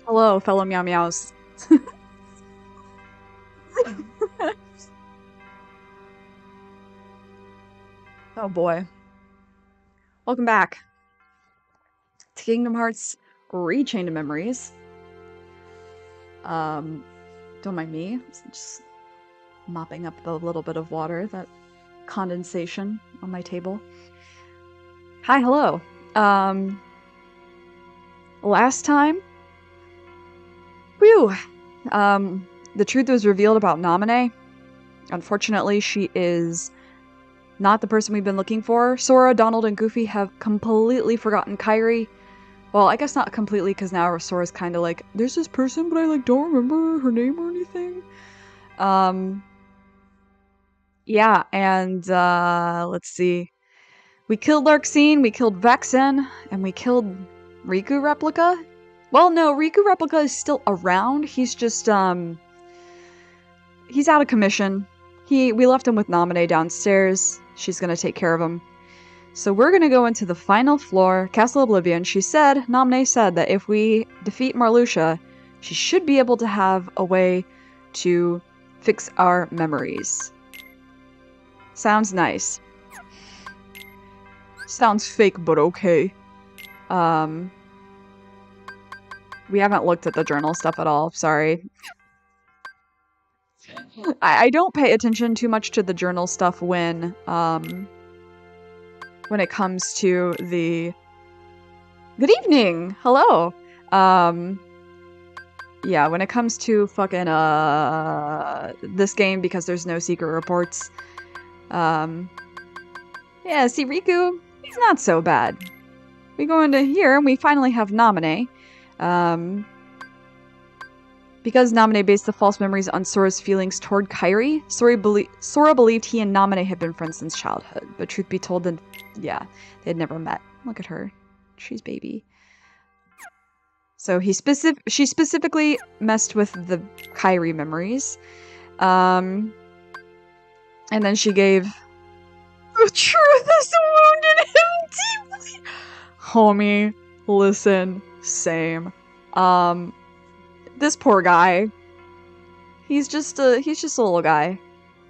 Hello, fellow meow meows. Oh boy. Welcome back to Kingdom Hearts Rechained Memories. Don't mind me. Just mopping up the little bit of water, that condensation on my table. Hi, hello. Last time, whew, the truth was revealed about Naminé. Unfortunately, she is not the person we've been looking for. Sora, Donald, and Goofy have completely forgotten Kairi. Well, I guess not completely, because now Sora's kind of like, there's this person, but I don't remember her name or anything. Yeah, and let's see. We killed Larxene, we killed Vexen, and we killed Riku Replica. Well, no, Riku Replica is still around. He's just he's out of commission. We left him with Naminé downstairs. She's gonna take care of him. So we're gonna go into the final floor, Castle Oblivion. Naminé said that if we defeat Marluxia, she should be able to have a way to fix our memories. Sounds nice. Sounds fake, but okay. We haven't looked at the journal stuff at all, sorry. I don't pay attention too much to the journal stuff when it comes to the... Good evening! Hello! Yeah, when it comes to fucking, this game, because there's no secret reports. Yeah, see, Riku, he's not so bad. We go into here, and we finally have Naminé. Because Naminé based the false memories on Sora's feelings toward Kairi, Sora believed he and Naminé had been friends since childhood. But truth be told, yeah, they had never met. Look at her. She's baby. So she specifically messed with the Kairi memories. And then she gave... The truth has wounded him deeply! Homie, listen, same. This poor guy. He's just a little guy.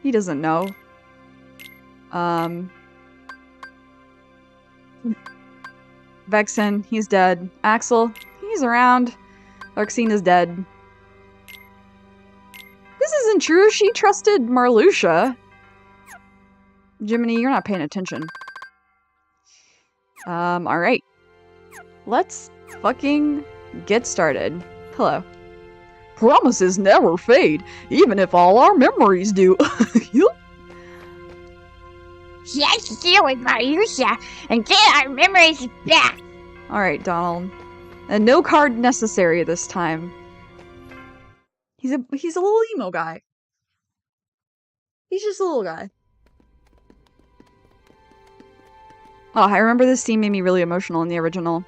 He doesn't know. Vexen, he's dead. Axel, he's around. Larxene is dead. This isn't true. She trusted Marluxia. Jiminy, you're not paying attention. Alright. Let's fucking get started. Hello. Promises never fade, even if all our memories do. Let's deal with Marluxia and get our memories back. Alright, Donald. And no card necessary this time. He's a little emo guy. He's just a little guy. Oh, I remember this scene made me really emotional in the original.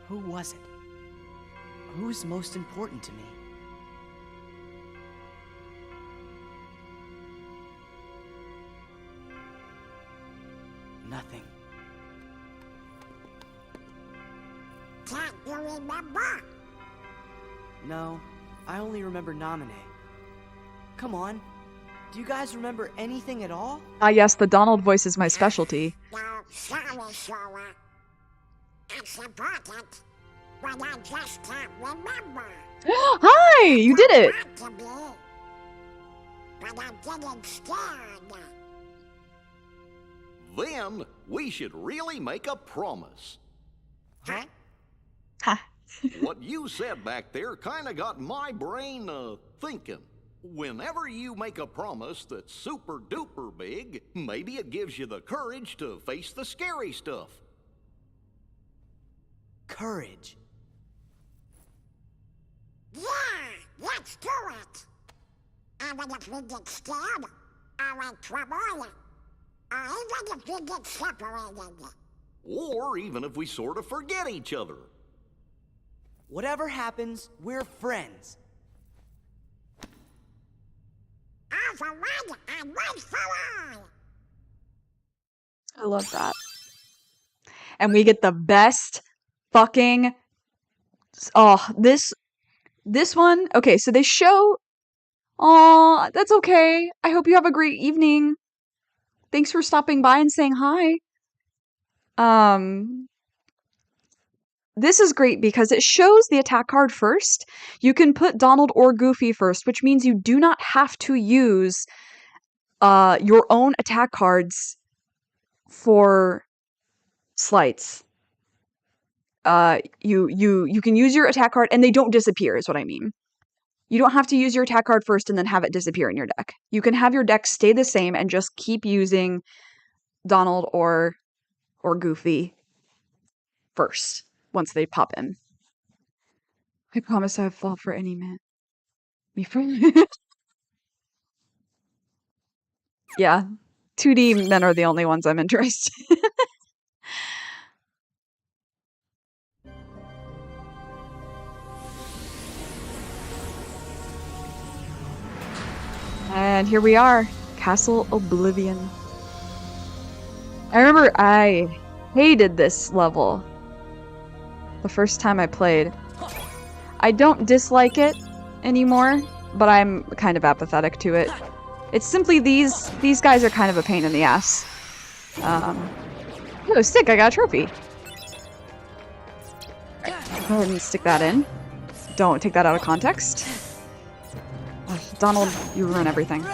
Who was it? Who's most important to me? Nothing. Can't you remember? No, I only remember Naminé. Come on. Do you guys remember anything at all? Ah, yes, the Donald voice is my specialty. No, sorry, Sora. It's important, but I just can't remember. Hi! You did it! I want to be, but I'm getting scared. Then we should really make a promise. Huh? Ha. What you said back there kinda got my brain thinking. Whenever you make a promise that's super duper big, maybe it gives you the courage to face the scary stuff. Courage. Yeah, let's do it. And if we get scared, or in trouble, or even if we get separated. Or even if we sort of forget each other. Whatever happens, we're friends. All for one and one for all. I love that. and we get the best fucking... Oh, this one... Okay, so they show... Aw, that's okay. I hope you have a great evening. Thanks for stopping by and saying hi. This is great because it shows the attack card first. You can put Donald or Goofy first, which means you do not have to use your own attack cards for slights. You can use your attack card and they don't disappear is what I mean. You don't have to use your attack card first and then have it disappear in your deck. You can have your deck stay the same and just keep using Donald or Goofy first once they pop in. I promise I'll fall for any man. Me for Yeah. 2D men are the only ones I'm interested in. And here we are, Castle Oblivion. I remember I hated this level the first time I played. I don't dislike it anymore, but I'm kind of apathetic to it. It's simply these guys are kind of a pain in the ass. Oh, sick, I got a trophy. Go ahead and stick that in. Don't take that out of context. Ugh, Donald, you ruin everything.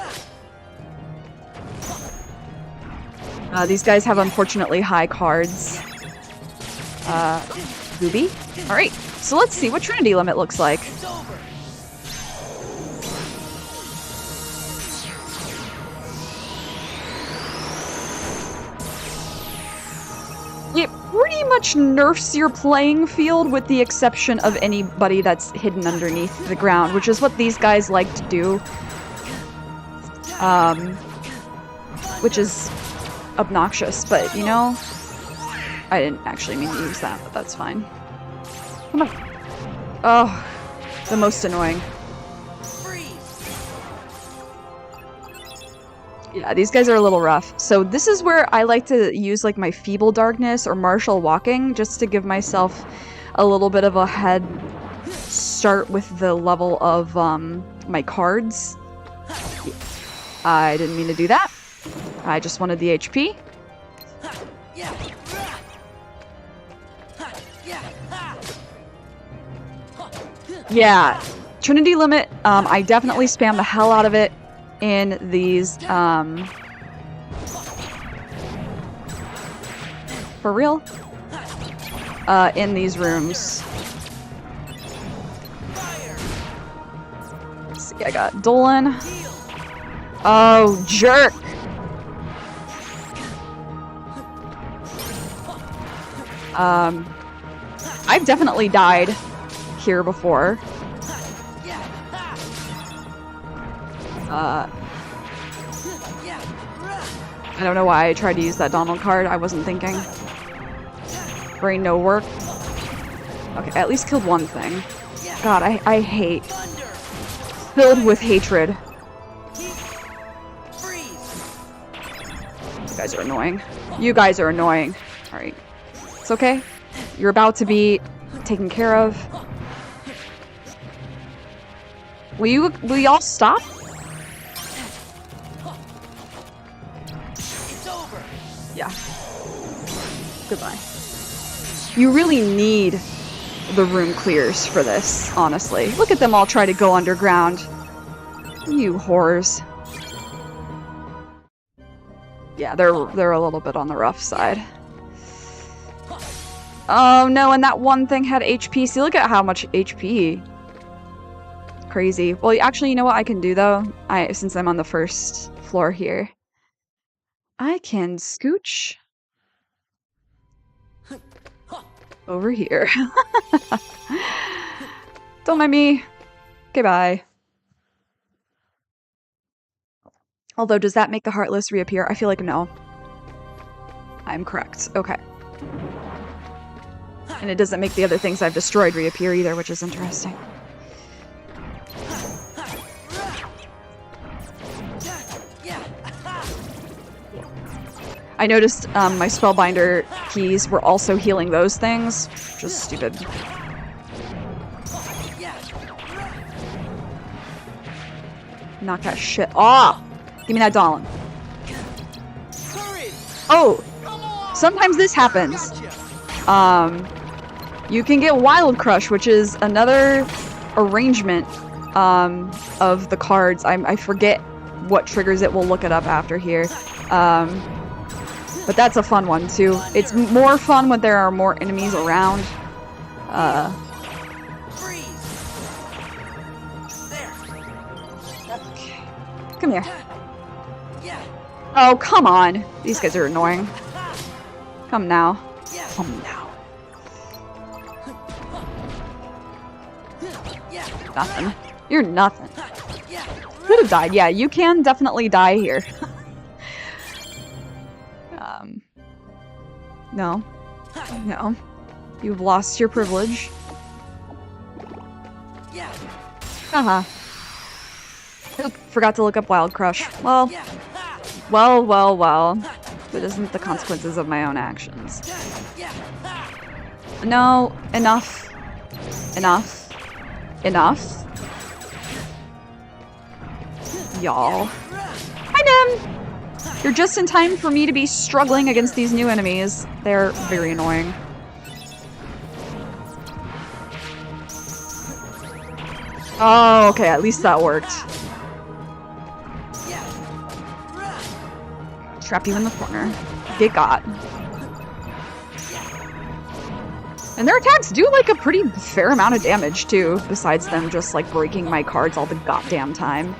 These guys have unfortunately high cards. Booby? Alright, so let's see what Trinity Limit looks like. It pretty much nerfs your playing field with the exception of anybody that's hidden underneath the ground, which is what these guys like to do. Which is obnoxious, but you know, I didn't actually mean to use that, but that's fine. Come on. Oh, the most annoying. Yeah, these guys are a little rough. So this is where I like to use like my Feeble Darkness or Martial Walking just to give myself a little bit of a head start with the level of my cards. I didn't mean to do that. I just wanted the HP. Yeah, Trinity Limit, I definitely spam the hell out of it in these, for real, in these rooms. Let's see, I got Dolan. Oh, jerk! I've definitely died here before. I don't know why I tried to use that Donald card. I wasn't thinking. Brain no work. Okay, I at least killed one thing. God, I hate. Filled with hatred. You guys are annoying. You guys are annoying. Alright. It's okay. You're about to be taken care of. Will y'all stop? It's over. Yeah. Goodbye. You really need the room clears for this, honestly. Look at them all try to go underground. You whores. Yeah, they're a little bit on the rough side. Oh no, and that one thing had HP. See, look at how much HP. Crazy. Well, actually, you know what I can do though? Since I'm on the first floor here, I can scooch over here. Don't mind me. Okay, bye. Although, does that make the Heartless reappear? I feel like no. I'm correct. Okay. And it doesn't make the other things I've destroyed reappear either, which is interesting. I noticed my Spellbinder keys were also healing those things. Just stupid. Knock that shit off! Give me that Dahlin. Oh! Sometimes this happens. You can get Wild Crush, which is another arrangement of the cards. I forget what triggers it. We'll look it up after here. But that's a fun one too. It's more fun when there are more enemies around. Okay. Come here. Oh, come on. These guys are annoying. Come now. Come now. Nothing. You're nothing. Could have died. Yeah, you can definitely die here. No. No. You've lost your privilege. Uh-huh. Oop, forgot to look up Wild Crush. Well. That isn't the consequences of my own actions. No. Enough. Enough. Enough. Y'all. Hi, Nim! You're just in time for me to be struggling against these new enemies. They're very annoying. Oh, okay, at least that worked. Trap you in the corner. Get got. And their attacks do like a pretty fair amount of damage too, besides them just like breaking my cards all the goddamn time.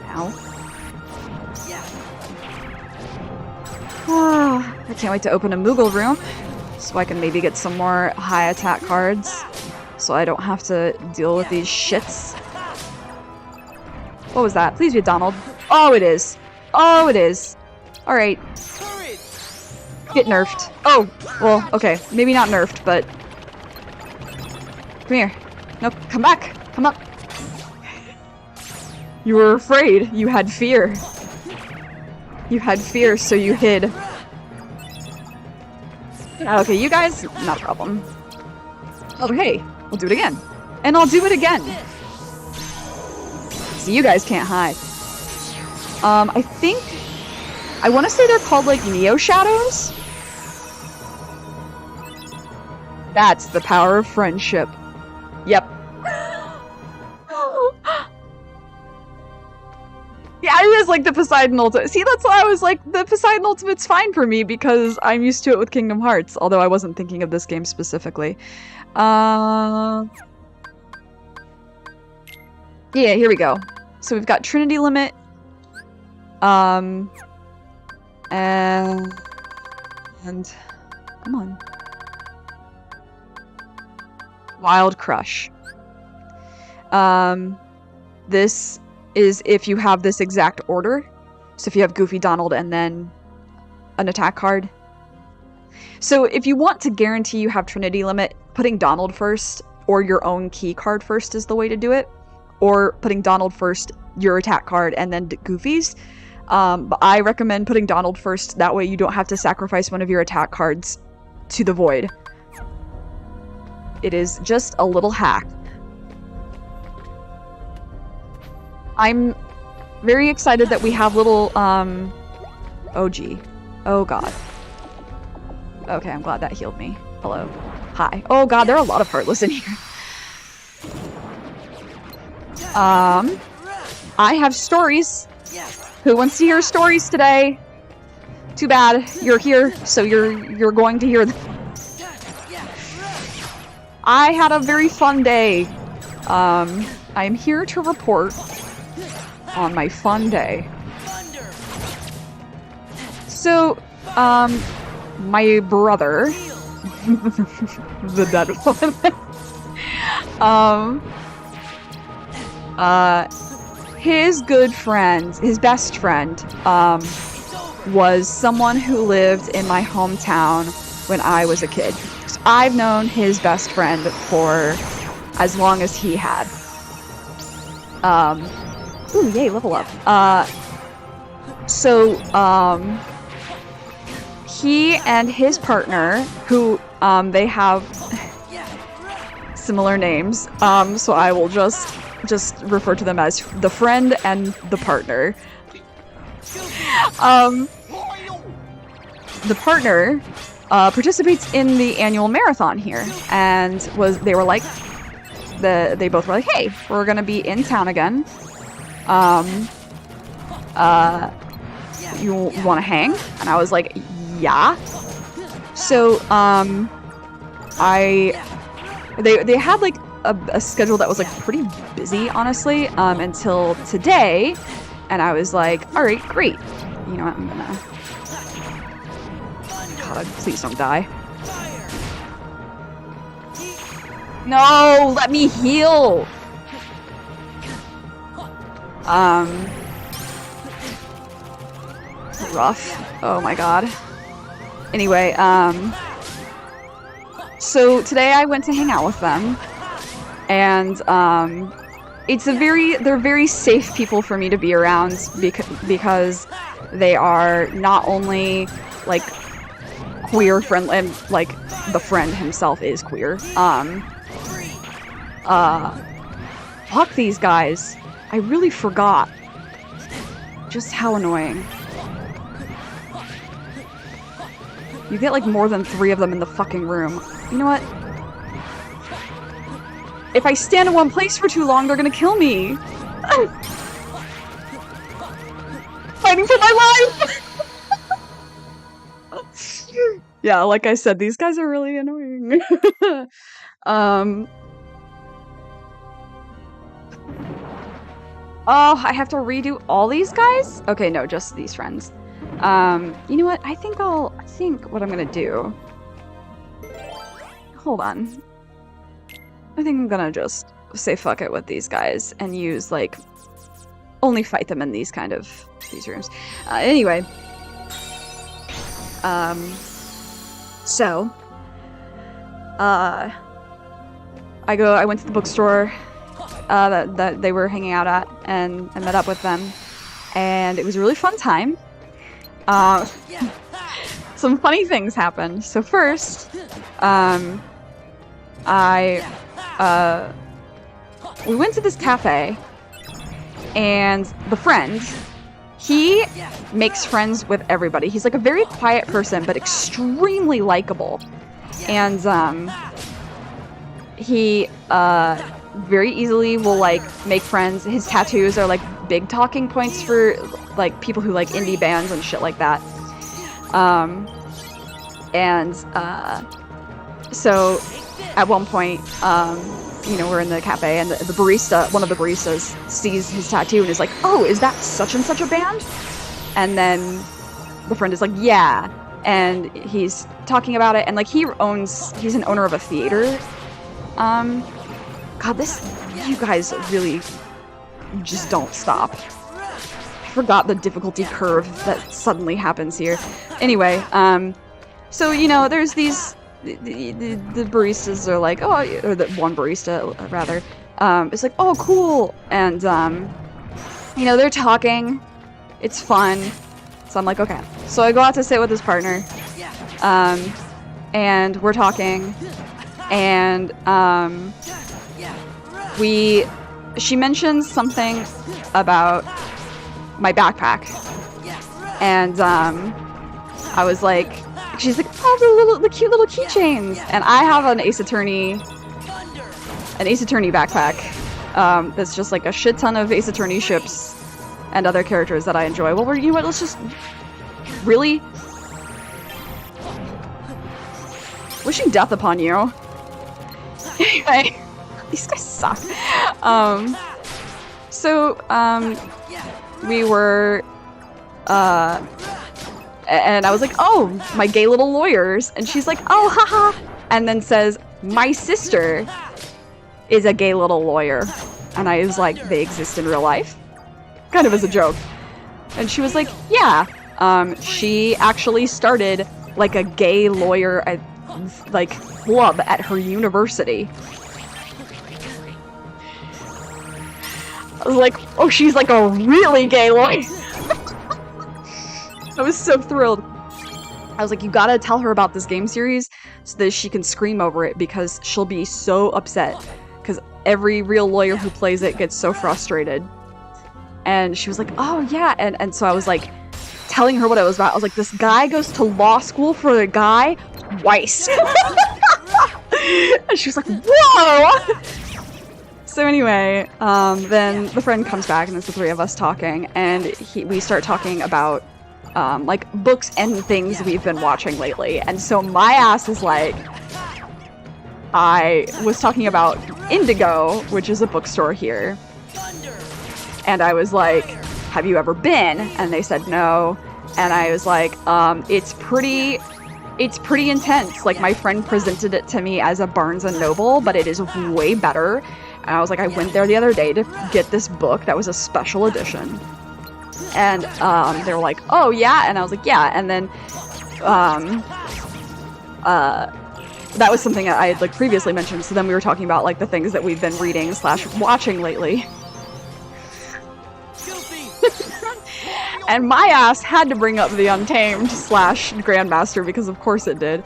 Ow. I can't wait to open a Moogle room so I can maybe get some more high attack cards so I don't have to deal with these shits. What was that? Please be Donald. Oh, it is. Oh, it is. Alright. Get nerfed. Oh, well, okay. Maybe not nerfed, but... Come here. No, come back. Come up. You were afraid. You had fear. You had fear, so you hid. Okay, you guys, not a problem. Oh, hey, we'll do it again. And I'll do it again. So you guys can't hide. I think... I want to say they're called, like, Neo Shadows? That's the power of friendship. Yep. Yeah, it is like the Poseidon Ultimate. See, that's why I was like, the Poseidon Ultimate's fine for me because I'm used to it with Kingdom Hearts, although I wasn't thinking of this game specifically. Yeah, here we go. So we've got Trinity Limit. And come on. Wild Crush. This is if you have this exact order. So if you have Goofy, Donald, and then an attack card. So if you want to guarantee you have Trinity Limit, putting Donald first or your own key card first is the way to do it. Or putting Donald first, your attack card, and then Goofy's. But I recommend putting Donald first. That way you don't have to sacrifice one of your attack cards to the void. It is just a little hack. I'm very excited that we have little, oh gee. Oh god. Okay, I'm glad that healed me. Hello. Hi. Oh god, there are a lot of Heartless in here. I have stories. Who wants to hear stories today? Too bad. You're here, so you're going to hear them. I had a very fun day. I'm here to report on my fun day. So, my brother, the dead one, his good friend, his best friend, was someone who lived in my hometown when I was a kid. So I've known his best friend for as long as he had. Ooh, yay, level up. So, he and his partner, who they have similar names, so I will just refer to them as the friend and the partner. The partner participates in the annual marathon here, and they both were like, hey, we're gonna be in town again. You want to hang? And I was like, yeah. So they had like a schedule that was like pretty busy, honestly, until today, and I was like, all right, great. You know what? I'm gonna. God, please don't die. No, let me heal. Rough. Oh my god. Anyway, so today I went to hang out with them, and they're very safe people for me to be around because they are not only like queer friendly, and like the friend himself is queer. Fuck these guys. I really forgot just how annoying. You get like more than 3 of them in the fucking room. You know what? If I stand in one place for too long, they're gonna kill me. Fighting for my life! Yeah, like I said, these guys are really annoying. Oh, I have to redo all these guys? Okay, no, just these friends. You know what? I think what I'm gonna do... Hold on. I think I'm gonna just say fuck it with these guys and use, like, only fight them in these rooms. Anyway. So. I went to the bookstore that they were hanging out at, and I met up with them. And it was a really fun time. Some funny things happened. So first, we went to this cafe, and the friend, he makes friends with everybody. He's like a very quiet person, but extremely likable. And he very easily will like make friends. His tattoos are like big talking points for like people who like indie bands and shit like that. So at one point, we're in the cafe, and the barista, one of the baristas, sees his tattoo and is like, "Oh, is that such and such a band?" And then the friend is like, "Yeah," and he's talking about it, and like he's an owner of a theater. God, you guys really just don't stop. I forgot the difficulty curve that suddenly happens here. Anyway, so, there's these, the baristas are like, oh, or the one barista, rather, is like, oh, cool, and, they're talking, it's fun, so I'm like, okay. So I go out to sit with his partner, and we're talking, and, she mentions something about my backpack, and I was like, she's like, oh, the cute little keychains, and I have an Ace Attorney backpack that's just like a shit ton of Ace Attorney ships and other characters that I enjoy. Well, you know what? Let's just really wishing death upon you. Anyway. These guys suck. We were, and I was like, oh, my gay little lawyers. And she's like, oh, haha. And then says, my sister is a gay little lawyer. And I was like, they exist in real life? Kind of as a joke. And she was like, yeah. She actually started, like, a gay lawyer, club at her university. I was like, oh, she's like a really gay lawyer. I was so thrilled. I was like, you gotta tell her about this game series so that she can scream over it, because she'll be so upset. Because every real lawyer who plays it gets so frustrated. And she was like, oh yeah, and so I was like, telling her what it was about. I was like, this guy goes to law school for a guy twice. And she was like, whoa! So anyway, then the friend comes back, and it's the three of us talking, and we start talking about like books and things we've been watching lately. And so my ass is like, I was talking about Indigo, which is a bookstore here, and I was like, have you ever been? And they said no. And I was like, it's pretty intense. Like, my friend presented it to me as a Barnes & Noble, but it is way better. And I was like, I went there the other day to get this book that was a special edition. And they were like, oh yeah? And I was like, yeah. And then that was something I had like previously mentioned. So then we were talking about like the things that we've been reading / watching lately. And my ass had to bring up the Untamed / Grandmaster, because of course it did.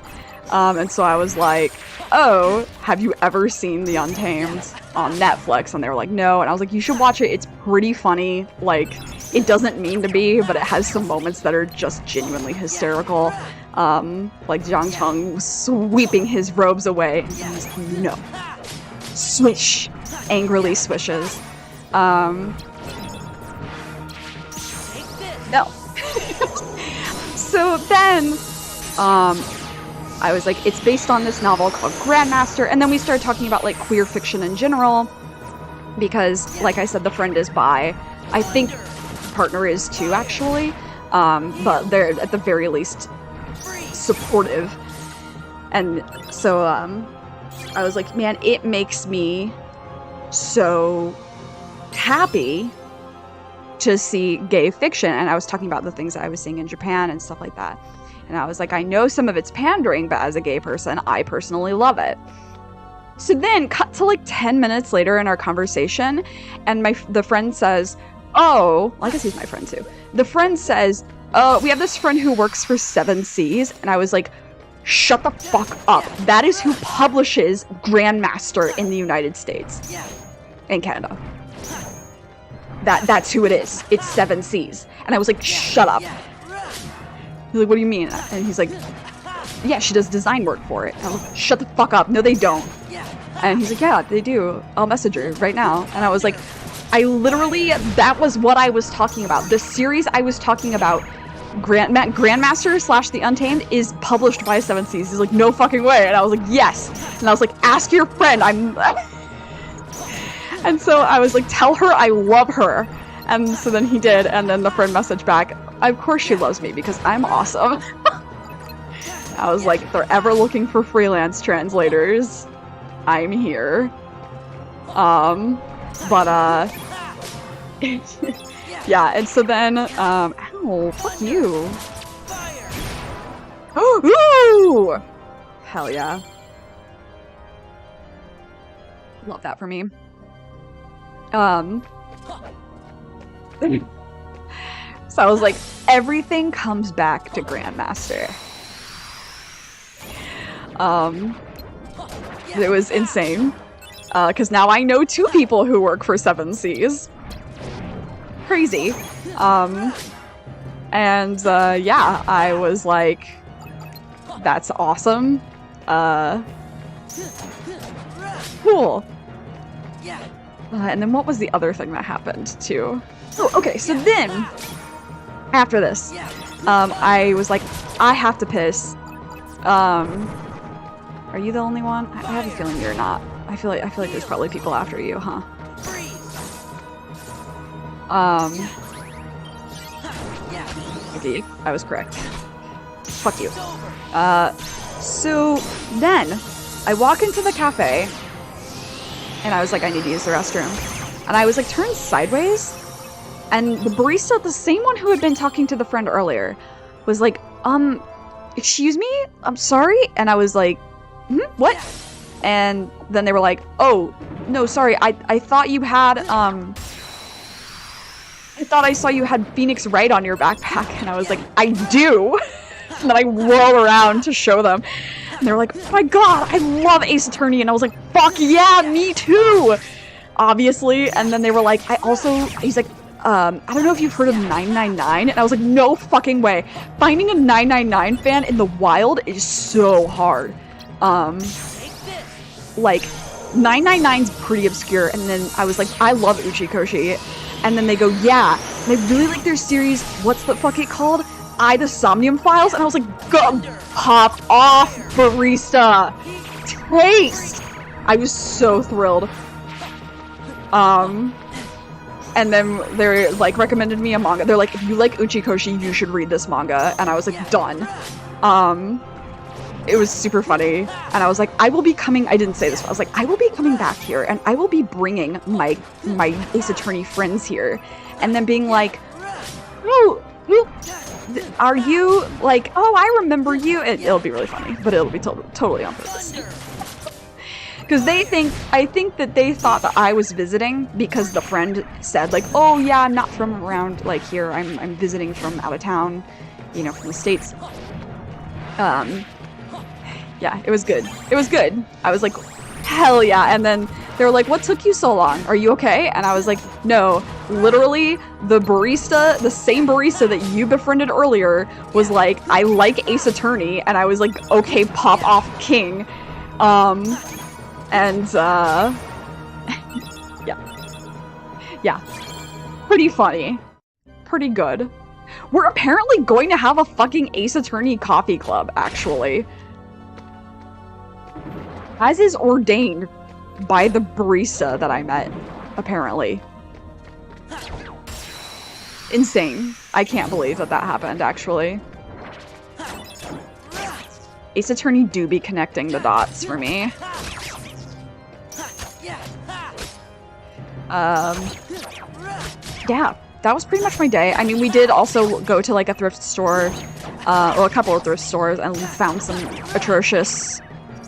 And so I was like, oh, have you ever seen the Untamed on Netflix? And they were like, no. And I was like, you should watch it. It's pretty funny. Like, it doesn't mean to be, but it has some moments that are just genuinely hysterical. Like Zhang Cheng sweeping his robes away. And he's like, no. Swish. Angrily swishes. No. So then, I was like, it's based on this novel called Grandmaster, and then we started talking about like queer fiction in general, because like I said, the friend is bi. I think partner is too, actually, but they're at the very least supportive. And so I was like, man, it makes me so happy to see gay fiction. And I was talking about the things that I was seeing in Japan and stuff like that. And I was like, I know some of it's pandering, but as a gay person, I personally love it. So then, cut to like 10 minutes later in our conversation, and the friend says, oh, well, I guess he's my friend too. The friend says, oh, we have this friend who works for 7 Seas. And I was like, shut the fuck up. That is who publishes Grandmaster in the United States. And Canada. That's who it is. It's 7 Seas. And I was like, shut up. He's like, what do you mean? And he's like, yeah, she does design work for it. And I was like, shut the fuck up. No, they don't. And he's like, yeah, they do. I'll message her right now. And I was like, that was what I was talking about. The series I was talking about, Grandmaster / The Untamed, is published by 7 Seas. He's like, no fucking way. And I was like, yes. And I was like, ask your friend. And so I was like, tell her I love her. And so then he did, and then the friend messaged back, of course she loves me because I'm awesome. I was like, if they're ever looking for freelance translators, I'm here. Yeah, and so then, ow, fuck you. Ooh! Hell yeah. Love that for me. So I was like, everything comes back to Grandmaster. It was insane. Because now I know 2 people who work for 7 Seas. Crazy. Yeah, I was like, that's awesome. Cool. And then what was the other thing that happened, too? Oh, okay, so then, after this, I was like, I have to piss. Are you the only one? I have a feeling you're not. I feel like there's probably people after you, huh? Okay, I was correct. Fuck you. So then, I walk into the cafe, and I was like, I need to use the restroom. And I was like, turned sideways, and the barista, the same one who had been talking to the friend earlier, was like, excuse me? I'm sorry? And I was like, what? And then they were like, oh, no, sorry, I thought you had, I thought I saw you had Phoenix Wright on your backpack. And I was like, I do? and then I whirl around to show them. And they're like, oh my god, I love Ace Attorney. And I was like, fuck yeah, me too! Obviously. And then they were like, he's like, I don't know if you've heard of 999. And I was like, no fucking way. Finding a 999 fan in the wild is so hard. Like, 999's pretty obscure. And then I was like, I love Uchikoshi. And then they go, yeah. And I really like their series, what's the fuck it called? The Somnium Files. And I was like, go, pop off, barista. Taste. I was so thrilled. And then they like recommended me a manga. They're like, if you like Uchikoshi, you should read this manga. And I was like, done. It was super funny. And I was like, I will be coming, I didn't say this, but I was like, I will be coming back here and I will be bringing my Ace Attorney friends here. And then being like, oh, are you like, oh, I remember you. It'll be really funny, but it'll be totally on purpose. Because I think that they thought that I was visiting because the friend said like, oh yeah, I'm not from around like here. I'm visiting from out of town, you know, from the States. Yeah, it was good. It was good. I was like, hell yeah. And then they were like, what took you so long? Are you okay? And I was like, no, literally the barista, the same barista that you befriended earlier was like, I like Ace Attorney. And I was like, okay, pop off king. Yeah, pretty funny, pretty good. We're apparently going to have a fucking Ace Attorney coffee club, actually. As is ordained by the barista that I met, apparently. Insane. I can't believe that that happened, actually. Ace Attorney do be connecting the dots for me. Yeah, that was pretty much my day. I mean, we did also go to like a thrift store, or a couple of thrift stores, and found some atrocious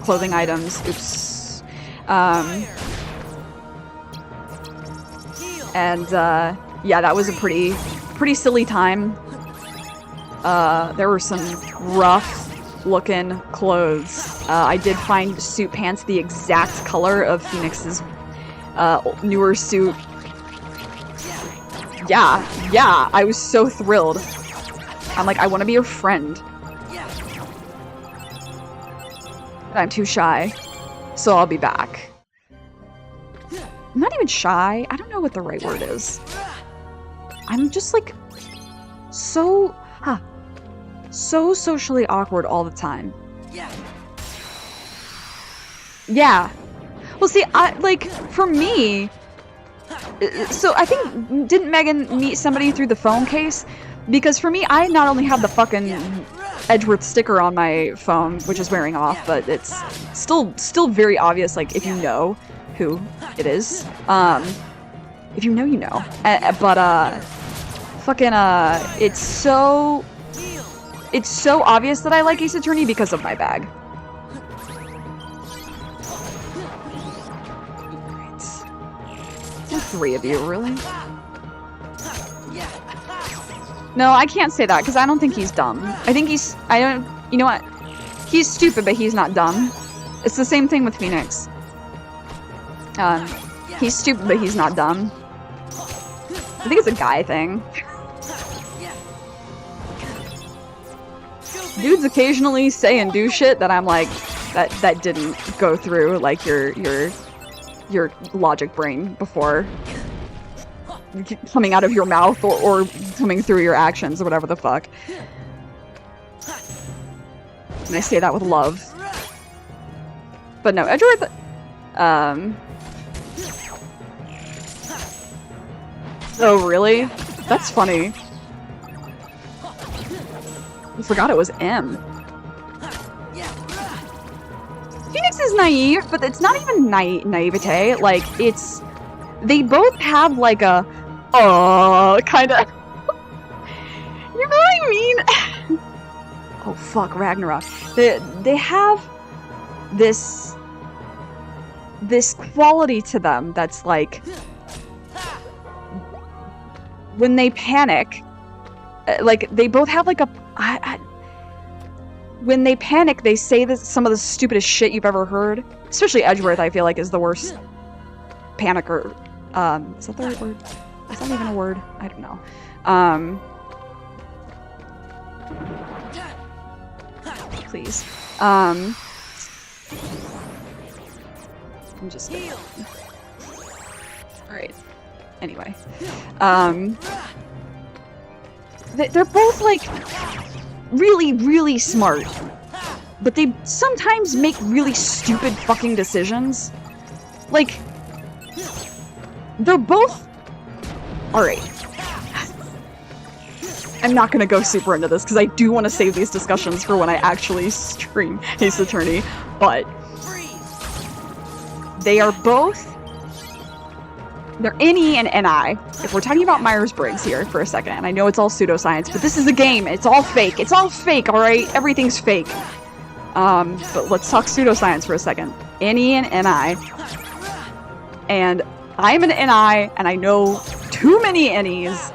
clothing items. Oops. Yeah, that was a pretty silly time. There were some rough looking clothes. I did find suit pants the exact color of Phoenix's newer suit. Yeah, I was so thrilled. I'm like, I want to be your friend. But I'm too shy, so I'll be back. I'm not even shy. I don't know what the right word is. I'm just like so socially awkward all the time. Yeah. Well, see, for me, so I think, didn't Megan meet somebody through the phone case? Because for me, I not only have the fucking Edgeworth sticker on my phone, which is wearing off, but it's still very obvious, like, if you know who it is. If you know, you know. It's so obvious that I like Ace Attorney because of my bag. Three of you, really? No, I can't say that because I don't think he's dumb. I think you know what? He's stupid, but he's not dumb. It's the same thing with Phoenix. He's stupid, but he's not dumb. I think it's a guy thing. Dudes occasionally say and do shit that I'm like, that didn't go through like your logic brain before coming out of your mouth or coming through your actions or whatever the fuck. And I say that with love. But no, Edgeworth, oh really? That's funny. I forgot it was M. Phoenix is naive, but it's not even naivete. Like, they both have like a, kind of, you know what I mean? Oh fuck, Ragnarok. They have this quality to them that's like, when they panic, like, they both have like a, when they panic, they say that some of the stupidest shit you've ever heard. Especially Edgeworth, I feel like, is the worst panicker. Is that the right word? Is that even a word? I don't know. Please. I'm just gonna... Alright. Anyway. They're both, like, really, really smart. But they sometimes make really stupid fucking decisions. Like, they're both... Alright. I'm not gonna go super into this, because I do want to save these discussions for when I actually stream Ace Attorney, but... They are both... They're NE and NI. If we're talking about Myers-Briggs here for a second, and I know it's all pseudoscience, but this is a game. It's all fake. It's all fake, alright? Everything's fake. But let's talk pseudoscience for a second. NE and NI. And I'm an NI, and I know too many NEs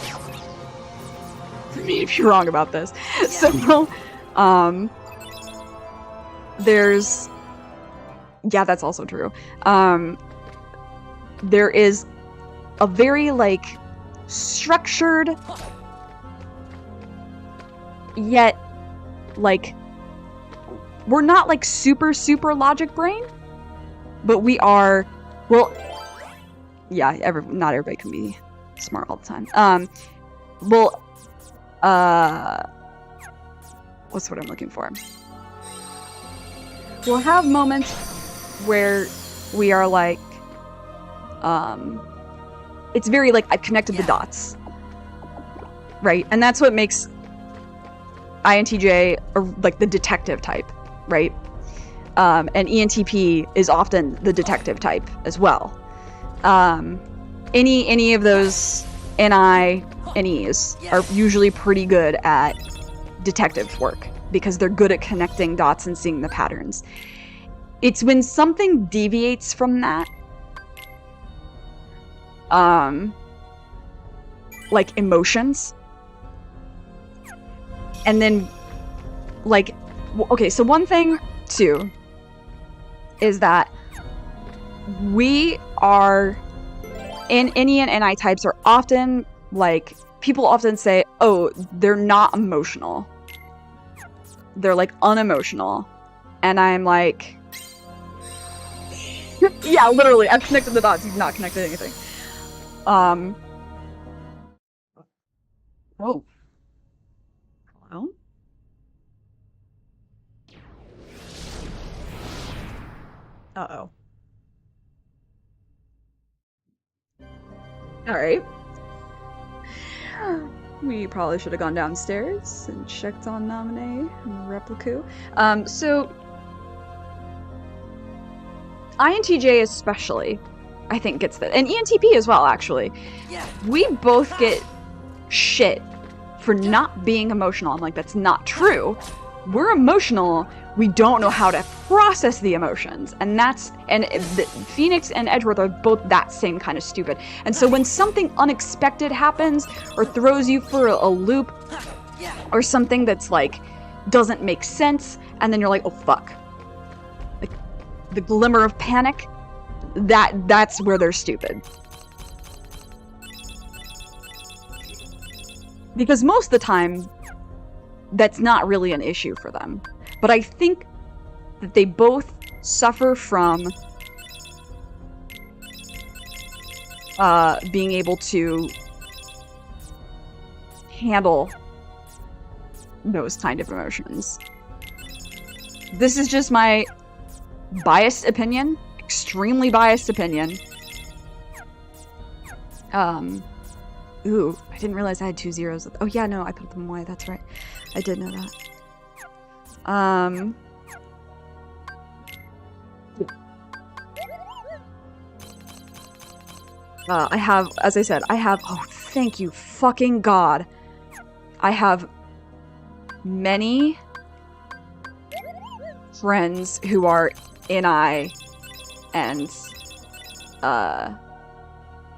for me to be wrong about this. So, there's... Yeah, that's also true. There is a very, like, structured, yet, like, we're not, like, super logic brain, but we are, well, yeah, not everybody can be smart all the time. What's what I'm looking for? We'll have moments where we are, like, it's very, like, I've connected the dots. Right? And that's what makes INTJ, like, the detective type, right? And ENTP is often the detective type as well. Any of those NEs are usually pretty good at detective work, because they're good at connecting dots and seeing the patterns. It's when something deviates from that, like emotions, and then, like, okay, so one thing too is that we are, in NE and NI types are often, like, people often say, oh, they're not emotional. They're, like, unemotional. And I'm like, yeah, literally, I've connected the dots, you've not connected anything. Whoa. Hello? Uh-oh. Alright. We probably should have gone downstairs and checked on Nominee and Repliku. So... INTJ especially, I think, gets that. And ENTP as well, actually. Yeah. We both get shit for not being emotional. I'm like, that's not true. We're emotional. We don't know how to process the emotions. And that's... And Phoenix and Edgeworth are both that same kind of stupid. And so when something unexpected happens, or throws you for a loop, or something that's, like, doesn't make sense, and then you're like, oh, fuck. Like, the glimmer of panic, that's where they're stupid. Because most of the time, that's not really an issue for them. But I think that they both suffer from being able to handle those kind of emotions. This is just my biased opinion, extremely biased opinion. Ooh, I didn't realize I had 2 zeros. Oh yeah, no, I put them away, that's right. I did know that. I have, as I said, oh, thank you fucking God. I have many friends who are NI and,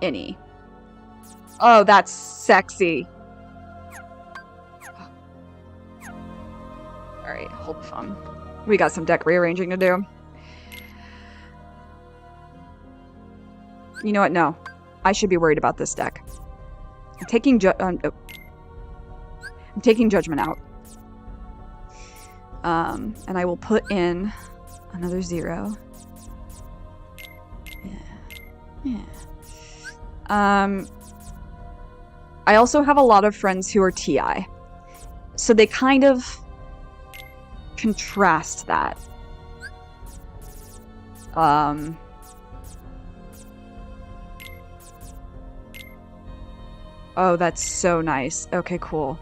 NE. Oh, that's sexy. Alright, hold the phone. We got some deck rearranging to do. You know what? No. I should be worried about this deck. I'm taking I'm taking Judgment out. And I will put in another 0. Yeah. I also have a lot of friends who are TI. So they kind of contrast that. Oh, that's so nice. Okay, cool.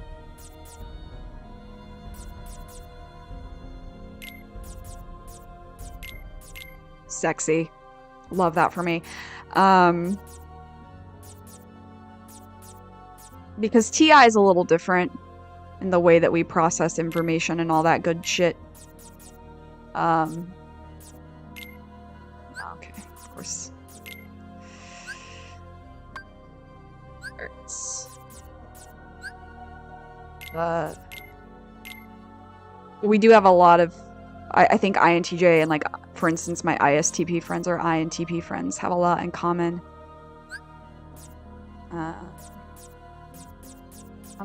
Sexy. Love that for me. Because TI is a little different in the way that we process information and all that good shit. Okay, of course. We do have a lot of, I think INTJ and like, for instance, my ISTP friends or INTP friends have a lot in common. I'm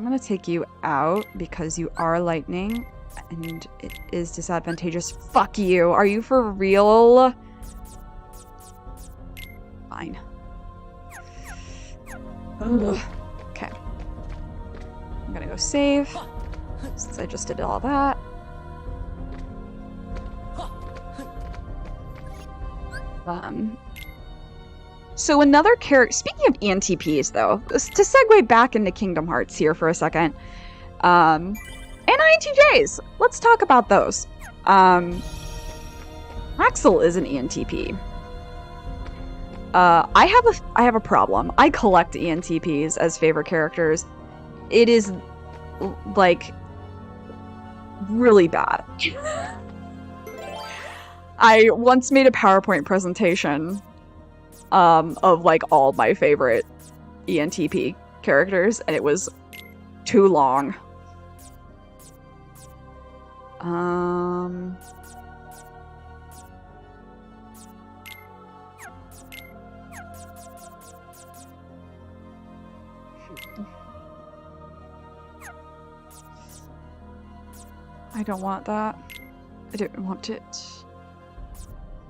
gonna take you out because you are lightning and it is disadvantageous. Fuck you. Are you for real? Fine. Ugh. Okay. I'm gonna go save since I just did all that. So another character, speaking of ENTPs though, to segue back into Kingdom Hearts here for a second, and INTJs, let's talk about those. Axel is an ENTP. I have a problem. I collect ENTPs as favorite characters. It is, like, really bad. I once made a PowerPoint presentation of like all my favorite ENTP characters, and it was too long. I don't want that. I don't want it.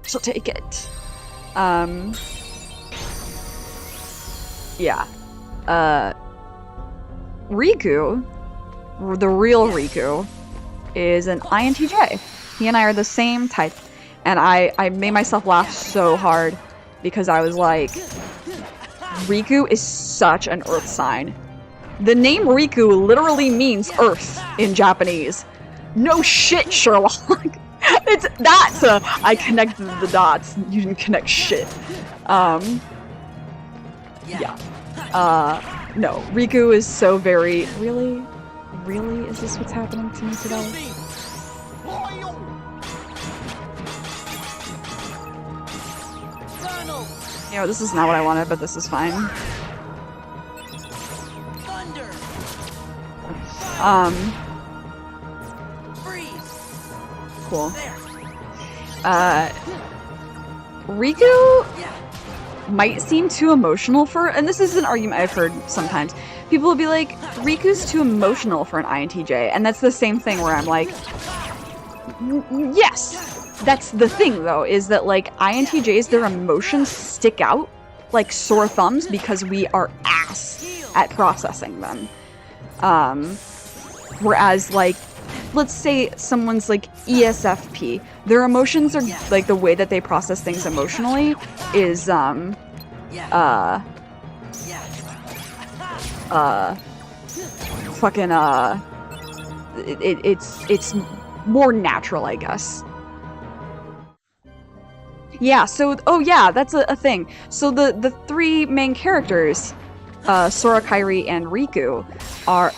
She'll take it. Yeah. Riku, the real Riku, is an INTJ. He and I are the same type. And I made myself laugh so hard because I was like, Riku is such an earth sign. The name Riku literally means earth in Japanese. No shit, Sherlock. I connected the dots. You didn't connect shit. Yeah. No, Riku is so very... Really? Really? Is this what's happening to me today? You know, this is not what I wanted, but this is fine. Cool. Riku might seem too emotional for, and this is an argument I've heard sometimes. People will be like, Riku's too emotional for an INTJ, and that's the same thing where I'm like, yes! That's the thing, though, is that, like, INTJs, their emotions stick out like sore thumbs because we are ass at processing them. Whereas, like, let's say someone's like ESFP, their emotions are like the way that they process things emotionally is it's more natural, I guess. Yeah, so oh yeah, that's a thing. So the three main characters, Sora, Kairi, and Riku are,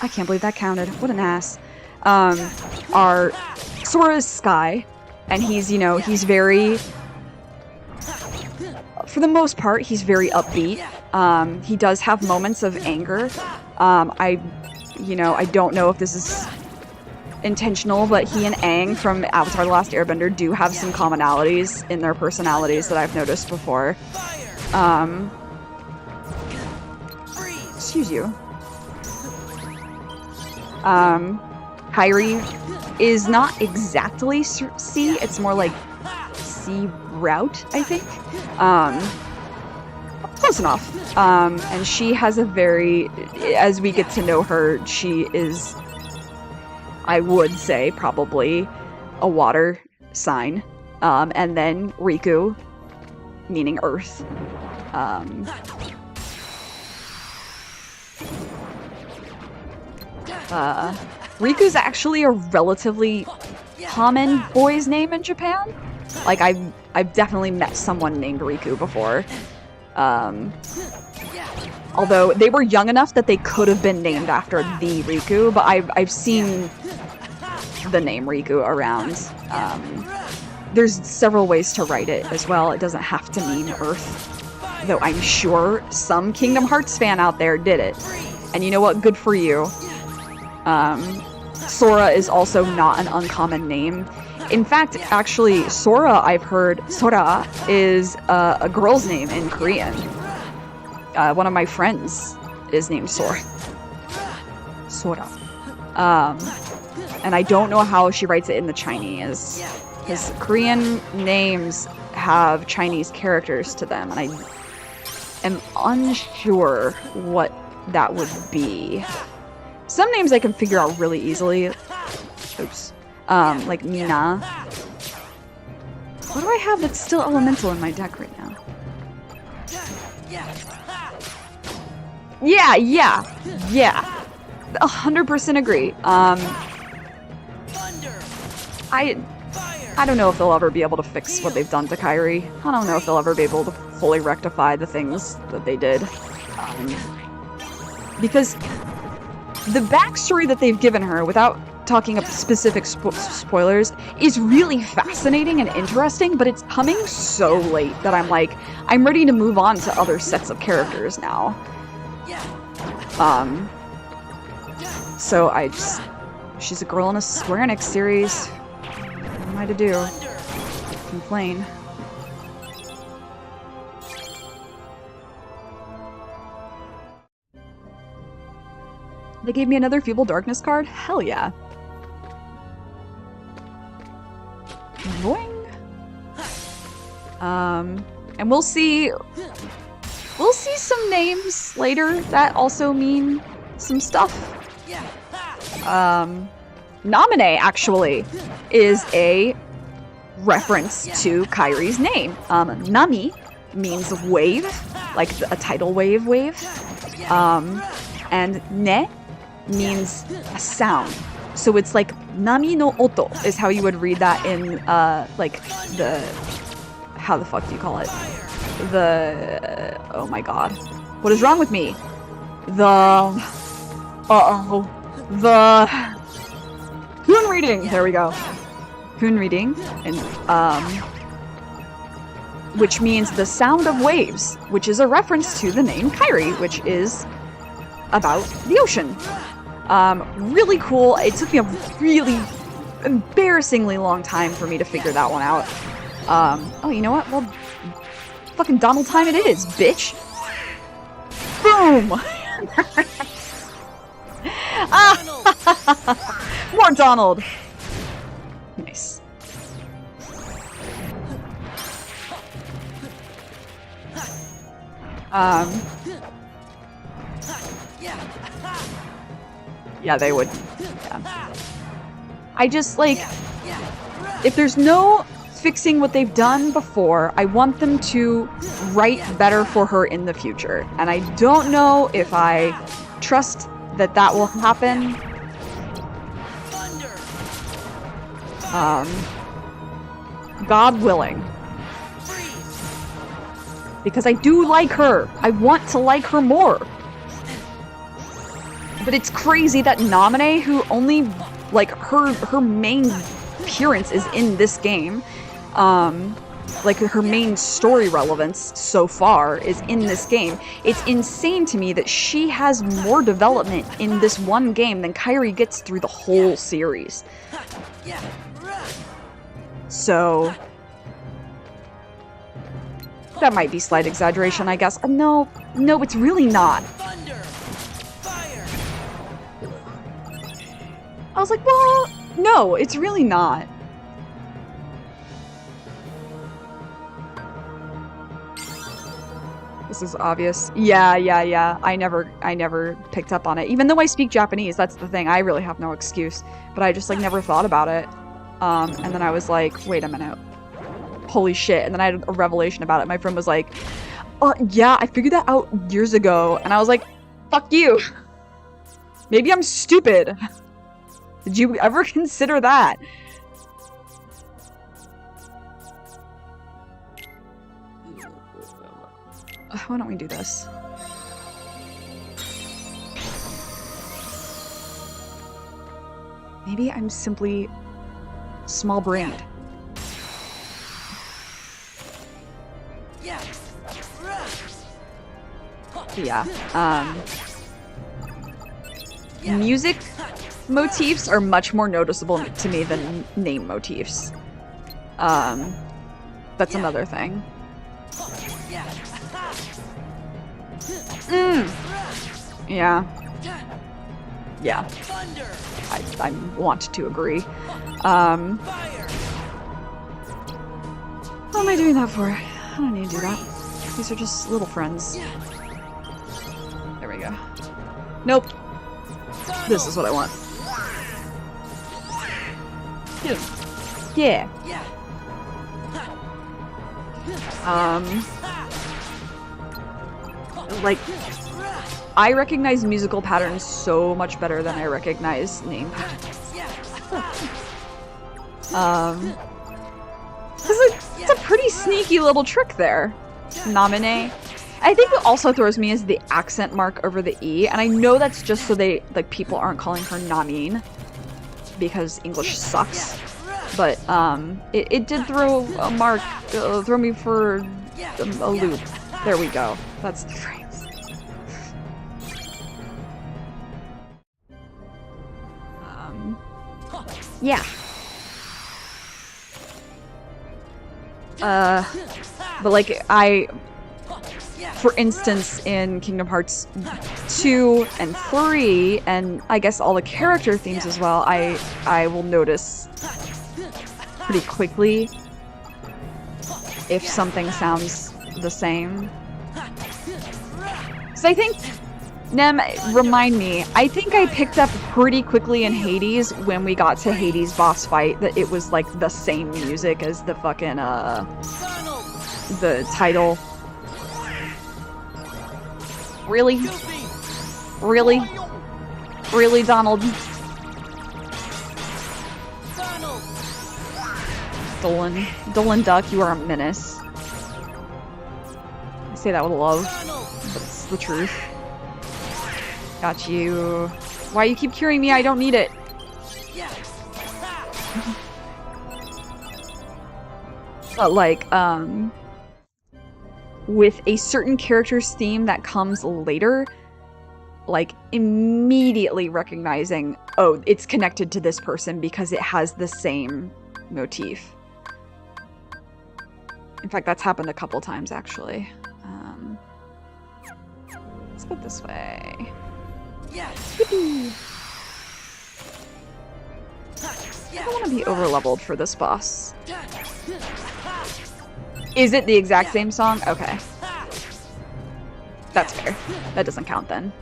I can't believe that counted. What an ass. Are Sora's Sky, and he's, you know, he's very, for the most part, he's very upbeat. He does have moments of anger. I don't know if this is intentional, but he and Aang from Avatar: The Last Airbender do have some commonalities in their personalities that I've noticed before. Excuse you. Kairi is not exactly sea, it's more like sea route, I think. Close enough. And she has a very, as we get to know her, she is, I would say, probably a water sign. And then Riku, meaning earth. Riku's actually a relatively common boy's name in Japan. Like, I've definitely met someone named Riku before. Although they were young enough that they could have been named after the Riku, but I've seen the name Riku around. There's several ways to write it as well. It doesn't have to mean Earth, though I'm sure some Kingdom Hearts fan out there did it. And you know what? Good for you. Sora is also not an uncommon name. In fact, actually, Sora, I've heard, Sora is a girl's name in Korean. One of my friends is named Sora. Sora. And I don't know how she writes it in the Chinese, because Korean names have Chinese characters to them, and I am unsure what that would be. Some names I can figure out really easily. Oops. Like Mina. What do I have that's still elemental in my deck right now? Yeah. 100% agree. I don't know if they'll ever be able to fix what they've done to Kairi. I don't know if they'll ever be able to fully rectify the things that they did. Because the backstory that they've given her, without talking of specific spoilers, is really fascinating and interesting, but it's coming so late that I'm ready to move on to other sets of characters now. So she's a girl in a Square Enix series. What am I to do? Complain. They gave me another Feeble Darkness card? Hell yeah. Boing. And we'll see some names later that also mean some stuff. Namine, actually, is a reference to Kairi's name. Nami means wave, like a tidal wave. And ne means a sound. So it's like nami no oto is how you would read that in like how the fuck do you call it? Oh my god. What is wrong with me? The Hoon reading. There we go. Hoon reading, and which means the sound of waves, which is a reference to the name Kairi, which is about the ocean. Really cool. It took me a really embarrassingly long time for me to figure that one out. Oh, you know what? Well, fucking Donald time it is, bitch. Boom! More Donald! Nice. Yeah, they would. Yeah. I just, like, if there's no fixing what they've done before, I want them to write better for her in the future. And I don't know if I trust that that will happen. God willing. Because I do like her. I want to like her more. But it's crazy that Namine, who only, like, her main appearance is in this game, like her main story relevance so far is in this game. It's insane to me that she has more development in this one game than Kairi gets through the whole series. So that might be slight exaggeration, I guess. No, it's really not. I was like, well, no, it's really not. This is obvious. Yeah. I never picked up on it. Even though I speak Japanese, that's the thing. I really have no excuse. But I just, like, never thought about it. And then I was like, wait a minute. Holy shit. And then I had a revelation about it. My friend was like, yeah, I figured that out years ago. And I was like, fuck you. Maybe I'm stupid. Did you ever consider that? Why don't we do this? Maybe I'm simply small-brained. Yeah. Music motifs are much more noticeable to me than name motifs. That's another thing. Yeah. I want to agree. What am I doing that for? I don't need to do that. These are just little friends. There we go. Nope. This is what I want. Yeah. Like, I recognize musical patterns so much better than I recognize name patterns. It's a pretty sneaky little trick there. Namine. I think what also throws me is the accent mark over the E, and I know that's just so people aren't calling her Namine, because English sucks. But, it did throw a mark, throw me for a loop. There we go. That's the phrase. Yeah. But like, for instance, in Kingdom Hearts 2 and 3, and I guess all the character themes as well, I will notice pretty quickly if something sounds the same. So I think, Nem, remind me, I think I picked up pretty quickly in Hades when we got to Hades' boss fight that it was like the same music as the fucking, the title. Really? Really? Really, Donald? Dolan Duck, you are a menace. I say that with love, but it's the truth. Got you. Why you keep curing me? I don't need it. But like, with a certain character's theme that comes later, like immediately recognizing, oh, it's connected to this person because it has the same motif. In fact, that's happened a couple times actually. Let's go this way. Yippee! I don't want to be over-leveled for this boss. Is it the exact same song? Okay. That's fair. That doesn't count then.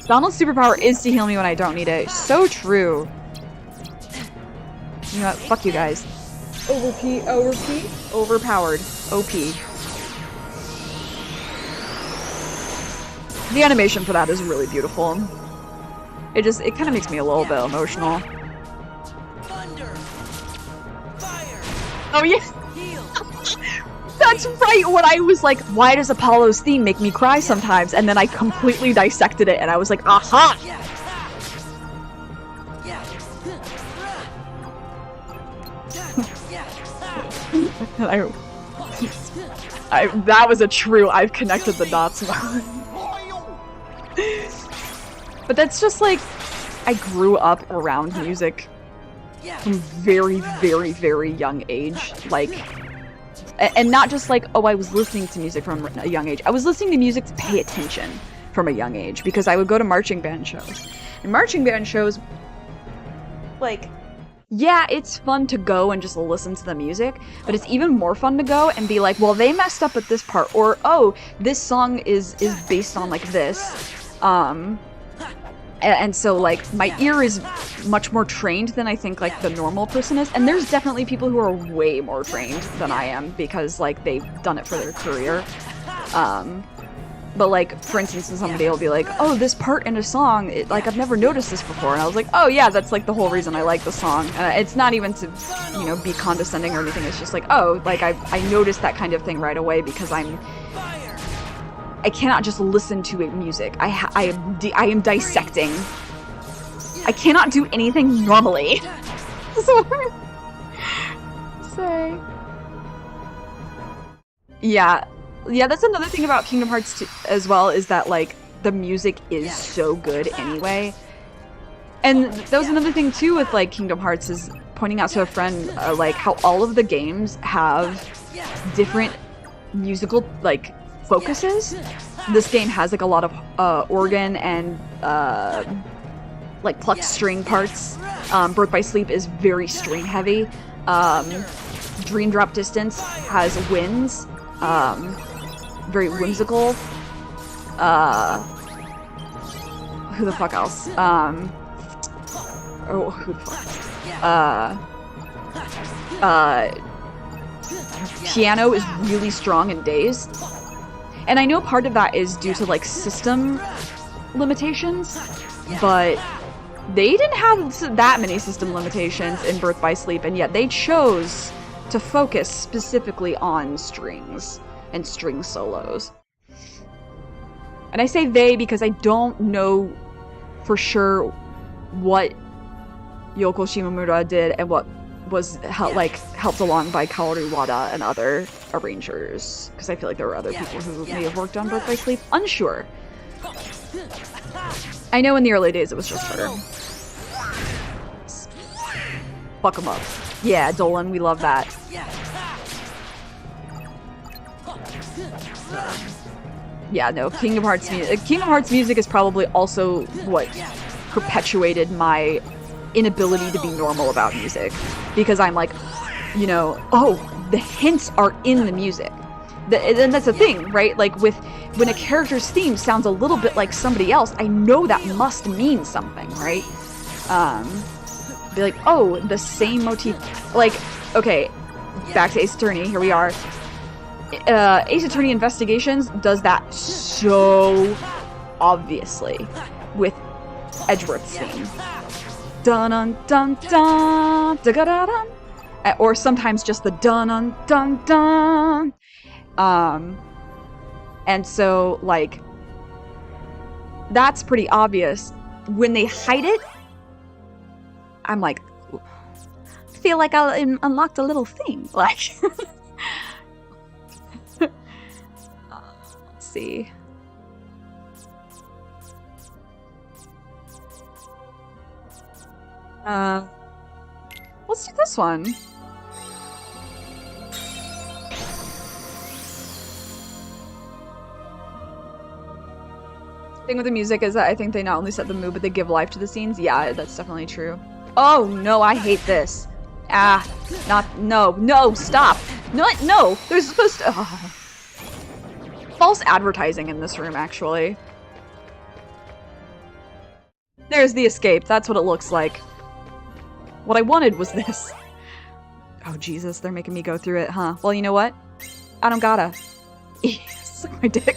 Donald's superpower is to heal me when I don't need it. So true. You know what? Fuck you guys. Overpowered. OP. The animation for that is really beautiful. It kind of makes me a little bit emotional. Oh yeah! That's right! When I was like, why does Apollo's theme make me cry sometimes? And then I completely dissected it and I was like, aha! That was a true I've connected the dots moment. But that's just like, I grew up around music from very, very, very young age. Like, and not just like, oh, I was listening to music from a young age. I was listening to music to pay attention from a young age because I would go to marching band shows. And marching band shows, like, yeah, it's fun to go and just listen to the music, but it's even more fun to go and be like, well, they messed up at this part, or, oh, this song is based on, like, this. And so, like, my ear is much more trained than I think, like, the normal person is. And there's definitely people who are way more trained than I am because, like, they've done it for their career. But, like, for instance, somebody will be like, oh, this part in a song, like, I've never noticed this before. And I was like, oh, yeah, that's, like, the whole reason I like the song. And it's not even to, you know, be condescending or anything. It's just like, oh, like, I noticed that kind of thing right away because I cannot just listen to music. I am dissecting. I cannot do anything normally. So say. Yeah, that's another thing about Kingdom Hearts as well, is that, like, the music is so good anyway. And that was another thing, too, with, like, Kingdom Hearts, is pointing out to a friend, like, how all of the games have different musical, like, focuses. This game has, like, a lot of organ and, like, plucked string parts. Birth by Sleep is very string-heavy. Dream Drop Distance has winds. Very whimsical. Who the fuck else? Oh, who the fuck? Piano is really strong in Days. And I know part of that is due to, like, system limitations, but they didn't have that many system limitations in Birth by Sleep, and yet they chose to focus specifically on strings and string solos. And I say they because I don't know for sure what Yoko Shimomura did and what was helped along by Kaoru Wada and other arrangers, because I feel like there were other people who may have worked on Birth by Sleep. Unsure. I know in the early days it was just her. Fuck them up. Yeah, Dolan, we love that. Yeah, no, Kingdom Hearts music is probably also what perpetuated my inability to be normal about music, because I'm like, you know, oh, the hints are in the music. And that's the thing, right? Like, when a character's theme sounds a little bit like somebody else, I know that must mean something, right? Be like, oh, the same motif. Like, okay, back to Ace Attorney, here we are. Ace Attorney Investigations does that so obviously with Edgeworth's theme. Dun dun dun dun da da da dun, or sometimes just the dun dun dun dun. And so, like, that's pretty obvious. When they hide it, I'm like, feel like I unlocked a little thing. Like, let's see. Let's do this one. Thing with the music is that I think they not only set the mood, but they give life to the scenes. Yeah, that's definitely true. Oh no, I hate this. No, stop. No, there's supposed to... Oh. False advertising in this room, actually. There's the escape, that's what it looks like. What I wanted was this. Oh Jesus, they're making me go through it, huh? Well, you know what? I don't gotta. Suck my dick.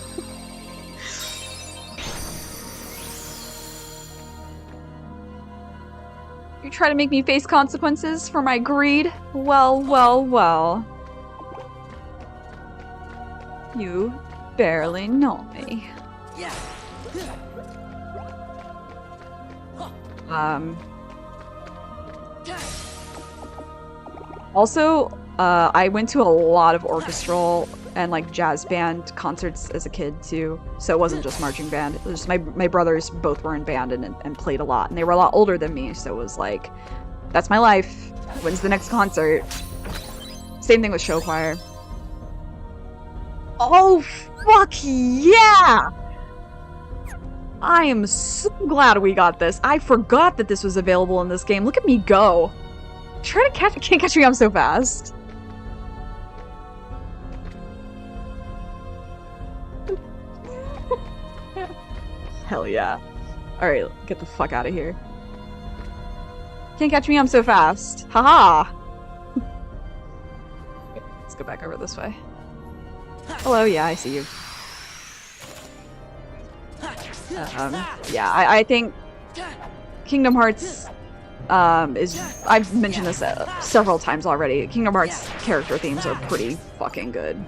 You try to make me face consequences for my greed? Well, well, well. You barely know me. Also, I went to a lot of orchestral and like jazz band concerts as a kid too, so it wasn't just marching band. It was my brothers both were in band and played a lot, and they were a lot older than me, so it was like, that's my life. When's the next concert? Same thing with show choir. Oh fuck yeah! I am so glad we got this. I forgot that this was available in this game. Look at me go. Try to catch, can't catch me up so fast. Hell yeah. Alright, get the fuck out of here. Can't catch me, I'm so fast. Haha! Let's go back over this way. Hello, yeah, I see you. Yeah, I think Kingdom Hearts is... I've mentioned this several times already. Kingdom Hearts character themes are pretty fucking good.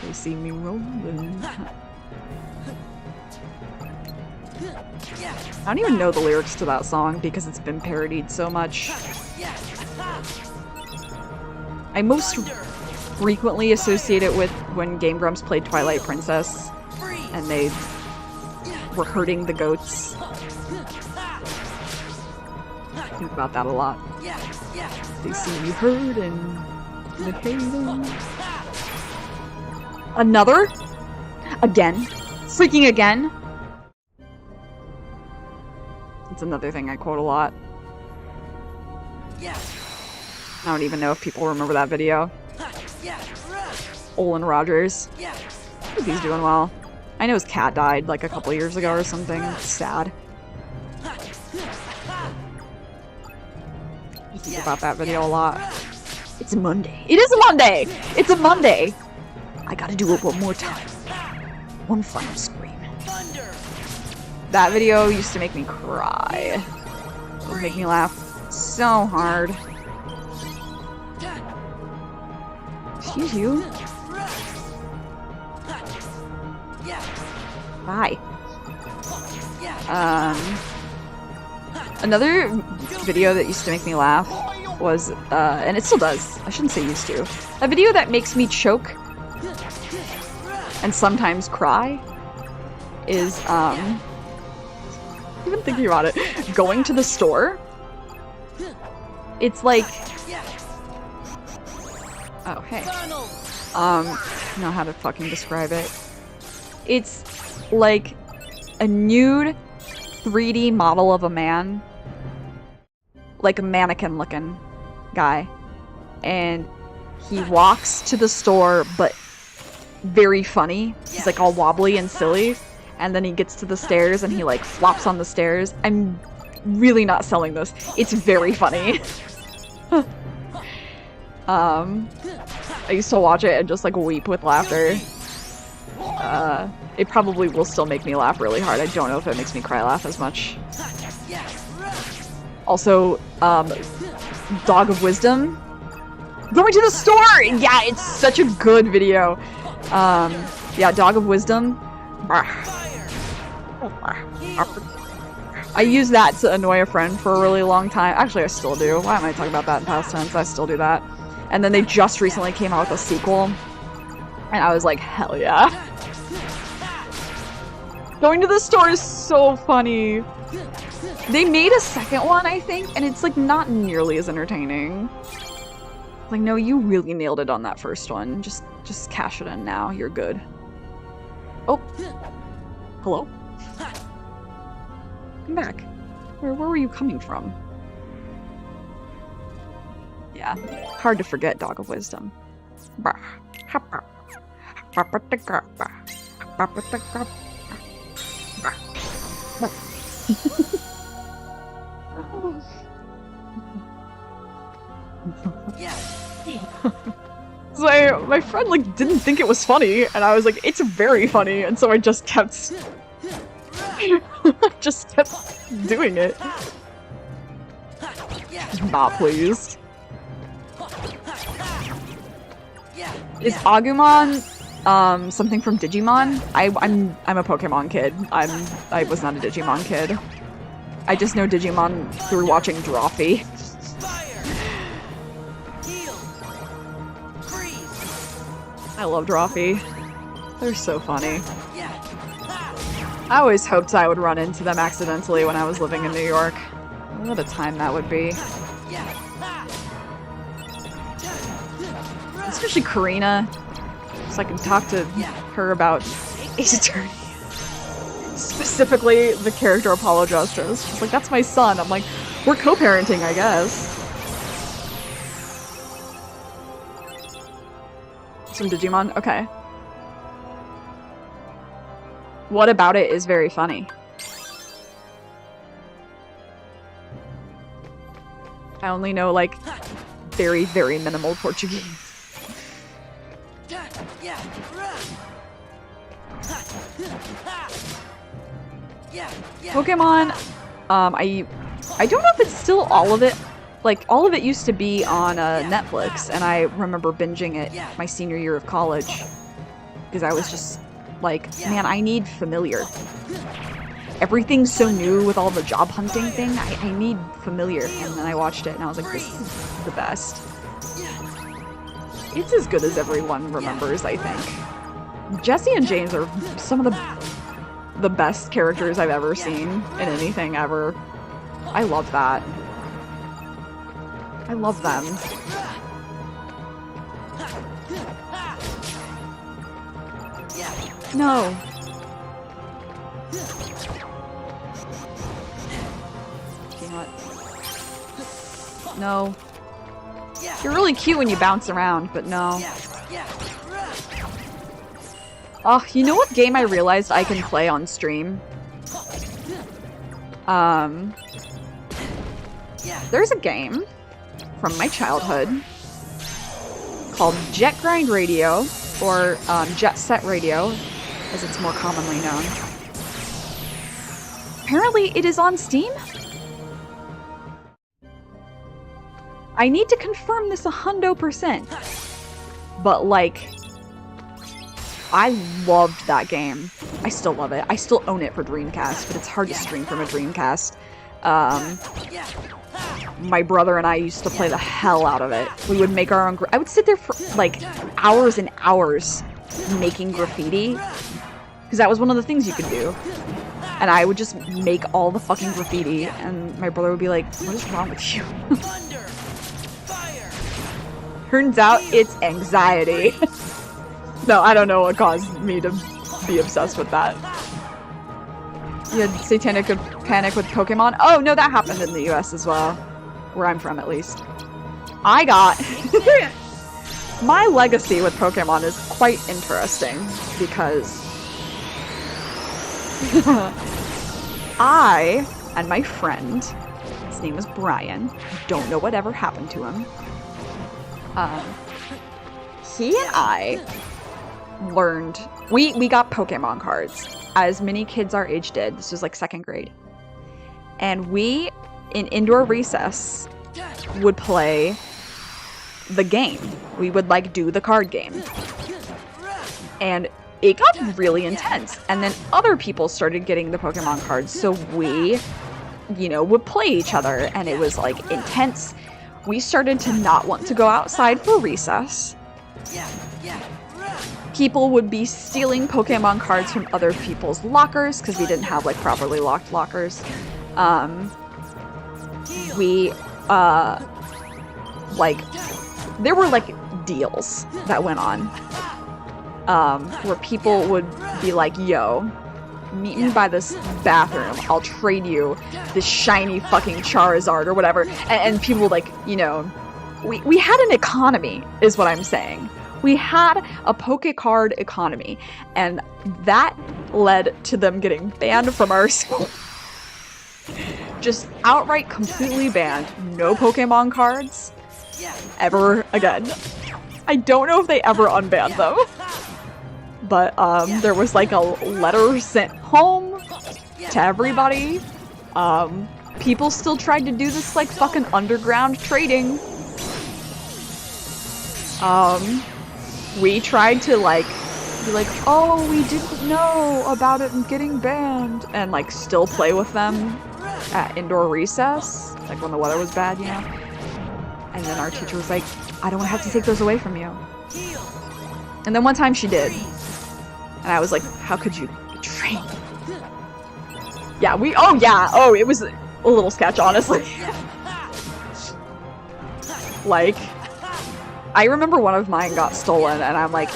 They see me rolling. I don't even know the lyrics to that song because it's been parodied so much. I most frequently associate it with when Game Grumps played Twilight Princess and they were hurting the goats. I think about that a lot. They see me hurting, they hate them. Another? Again? Freaking again? It's another thing I quote a lot. I don't even know if people remember that video. Olin Rogers. I hope he's doing well. I know his cat died like a couple years ago or something. It's sad. I think about that video a lot. It's a Monday. It is a Monday! It's a Monday! I gotta do it one more time. One final scream. That video used to make me cry. It would make me laugh so hard. Excuse you. Bye. Another video that used to make me laugh was, and it still does, I shouldn't say used to, a video that makes me choke and sometimes cry is, even thinking about it, going to the store. It's like, oh hey, I don't know how to fucking describe it. It's like a nude 3D model of a man, like a mannequin looking guy, and he walks to the store but very funny. He's like all wobbly and silly. And then he gets to the stairs and he like flops on the stairs. I'm really not selling this. It's very funny. I used to watch it and just like weep with laughter. It probably will still make me laugh really hard. I don't know if it makes me cry laugh as much. Also, Dog of Wisdom. Going to the store! Yeah, it's such a good video. Yeah, Dog of Wisdom. I used that to annoy a friend for a really long time. Actually, I still do. Why am I talking about that in past tense? I still do that. And then they just recently came out with a sequel. And I was like, hell yeah. Going to the store is so funny. They made a second one, I think, and it's like not nearly as entertaining. Like, no, you really nailed it on that first one. Just cash it in now. You're good. Oh. Hello? Come back. Where were you coming from? Yeah. Hard to forget Dog of Wisdom. So my friend like didn't think it was funny, and I was like, it's very funny, and so I just kept doing it. Not pleased. Is Agumon something from Digimon? I'm a Pokemon kid. I was not a Digimon kid. I just know Digimon through watching Drawfee. I loved Rafi. They're so funny. I always hoped I would run into them accidentally when I was living in New York. What a time that would be. Especially Karina. So I can talk to her about Ace Attorney. Specifically the character Apollo Justice. She's like, that's my son. I'm like, we're co-parenting, I guess. Some Digimon? Okay. What about it is very funny? I only know, like, very, very minimal Portuguese. Pokemon, I don't know if it's still all of it. Like, all of it used to be on Netflix, and I remember binging it my senior year of college. Because I was just like, man, I need familiar. Everything's so new with all the job hunting thing, I need familiar. And then I watched it, and I was like, this is the best. It's as good as everyone remembers, I think. Jesse and James are some of the best characters I've ever seen in anything ever. I love that. I love them. No. No. You're really cute when you bounce around, but no. Oh, you know what game I realized I can play on stream? There's a game from my childhood called Jet Grind Radio, or Jet Set Radio, as it's more commonly known. Apparently it is on Steam? I need to confirm this 100%. But, like, I loved that game. I still love it. I still own it for Dreamcast, but it's hard to stream from a Dreamcast. My brother and I used to play the hell out of it. We would make our own... I would sit there for, like, hours and hours making graffiti. Because that was one of the things you could do. And I would just make all the fucking graffiti, and my brother would be like, what is wrong with you? Turns out it's anxiety. No, I don't know what caused me to be obsessed with that. You had satanic panic with Pokemon? Oh, no, that happened in the US as well. Where I'm from, at least. I got... My legacy with Pokemon is quite interesting, because... I and my friend, his name is Brian, don't know what ever happened to him. He and I learned... We got Pokemon cards, as many kids our age did. This was like 2nd grade. And we, in indoor recess, would play the game. We would, like, do the card game. And it got really intense. And then other people started getting the Pokemon cards, so we, you know, would play each other. And it was, like, intense. We started to not want to go outside for recess. People would be stealing Pokemon cards from other people's lockers, because we didn't have, like, properly locked lockers. Like, there were, like, deals that went on. Where people would be like, yo, meet me by this bathroom, I'll trade you this shiny fucking Charizard or whatever. And people, like, you know, we had an economy, is what I'm saying. We had a Pokecard economy, and that led to them getting banned from our school. Just outright completely banned. No Pokemon cards ever again. I don't know if they ever unbanned them. But there was, like, a letter sent home to everybody. People still tried to do this, like, fucking underground trading. We tried to, like, be like, oh, we didn't know about it and getting banned, and, like, still play with them at indoor recess, like, when the weather was bad, you know? And then our teacher was like, I don't have to take those away from you. And then one time she did. And I was like, how could you betray me? Yeah, oh, it was a little sketch, honestly. Like, I remember one of mine got stolen, and I'm like,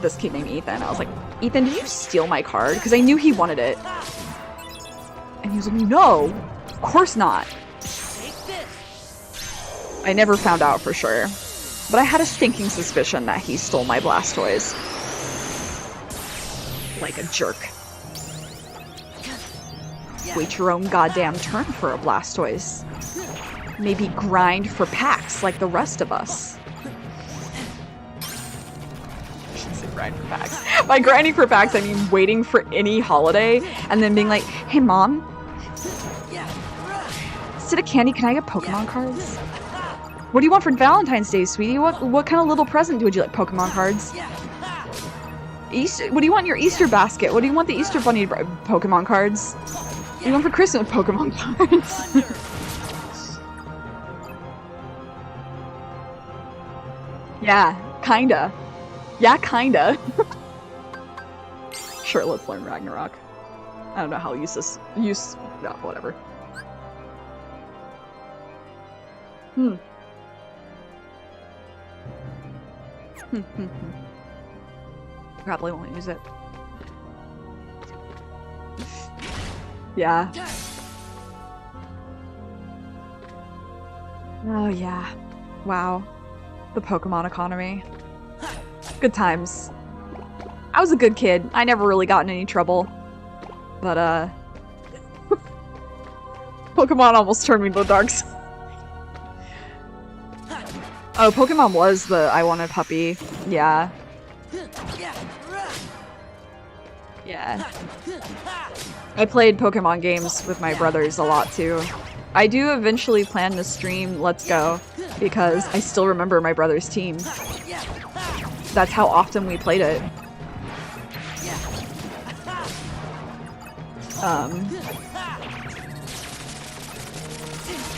this kid named Ethan. I was like, Ethan, did you steal my card? Because I knew he wanted it. And he was like, no, of course not. I never found out for sure. But I had a stinking suspicion that he stole my Blastoise. Like a jerk. Wait your own goddamn turn for a Blastoise. Maybe grind for packs like the rest of us. Grind for packs. By grinding for packs, I mean waiting for any holiday and then being like, hey mom, instead of candy, can I get Pokemon cards? What do you want for Valentine's Day, sweetie? What kind of little present would you like? Pokemon cards? Easter, what do you want in your Easter basket? What do you want the Easter bunny? Pokemon cards? What do you want for Christmas? Pokemon cards? Yeah, kinda. Yeah, kinda. Sure, let's learn Ragnarok. I don't know how no, whatever. Probably won't use it. Yeah. Oh yeah. Wow. The Pokemon economy. Good times. I was a good kid. I never really got in any trouble. But, Pokemon almost turned me to the dark side. Oh, Pokemon was the I want a puppy. Yeah. Yeah. I played Pokemon games with my brothers a lot, too. I do eventually plan to stream Let's Go, because I still remember my brother's team. That's how often we played it.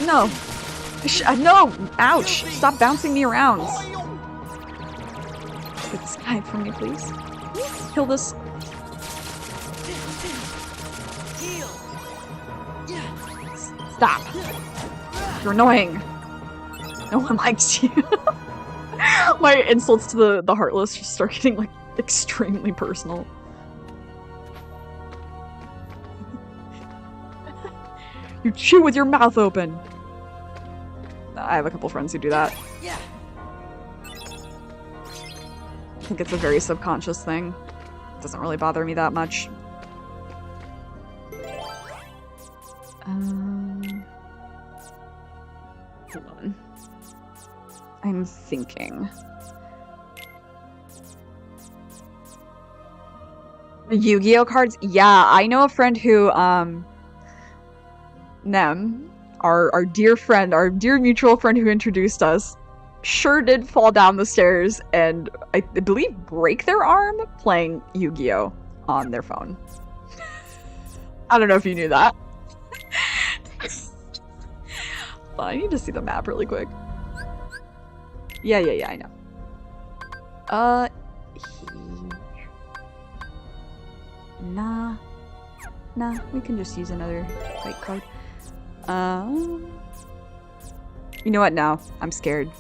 No. No! Ouch! Stop bouncing me around. Get this guy from me, please. Kill this. Stop. You're annoying. No one likes you. My insults to the Heartless just start getting, like, extremely personal. You chew with your mouth open! I have a couple friends who do that. I think it's a very subconscious thing. It doesn't really bother me that much. Hold on. I'm thinking. The Yu-Gi-Oh cards? Yeah, I know a friend who, Nem, our dear friend, our dear mutual friend who introduced us, sure did fall down the stairs and, I believe, break their arm playing Yu-Gi-Oh on their phone. I don't know if you knew that. But I need to see the map really quick. Yeah, I know. Nah, we can just use another fight card. You know what? No, I'm scared.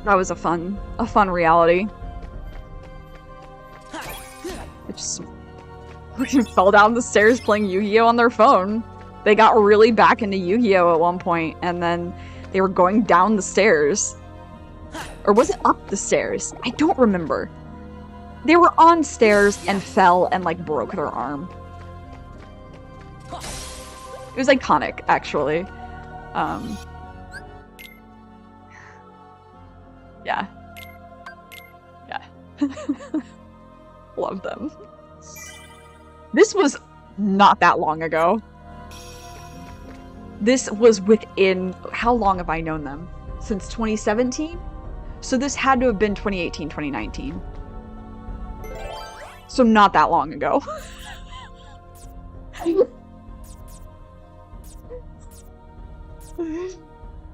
That was a fun reality. It just fell down the stairs playing Yu-Gi-Oh on their phone. They got really back into Yu-Gi-Oh at one point, and then they were going down the stairs. Or was it up the stairs? I don't remember. They were on stairs and fell and, like, broke their arm. It was iconic, actually. Yeah. Love them. This was not that long ago. This was within... How long have I known them? Since 2017? So this had to have been 2018, 2019. So not that long ago.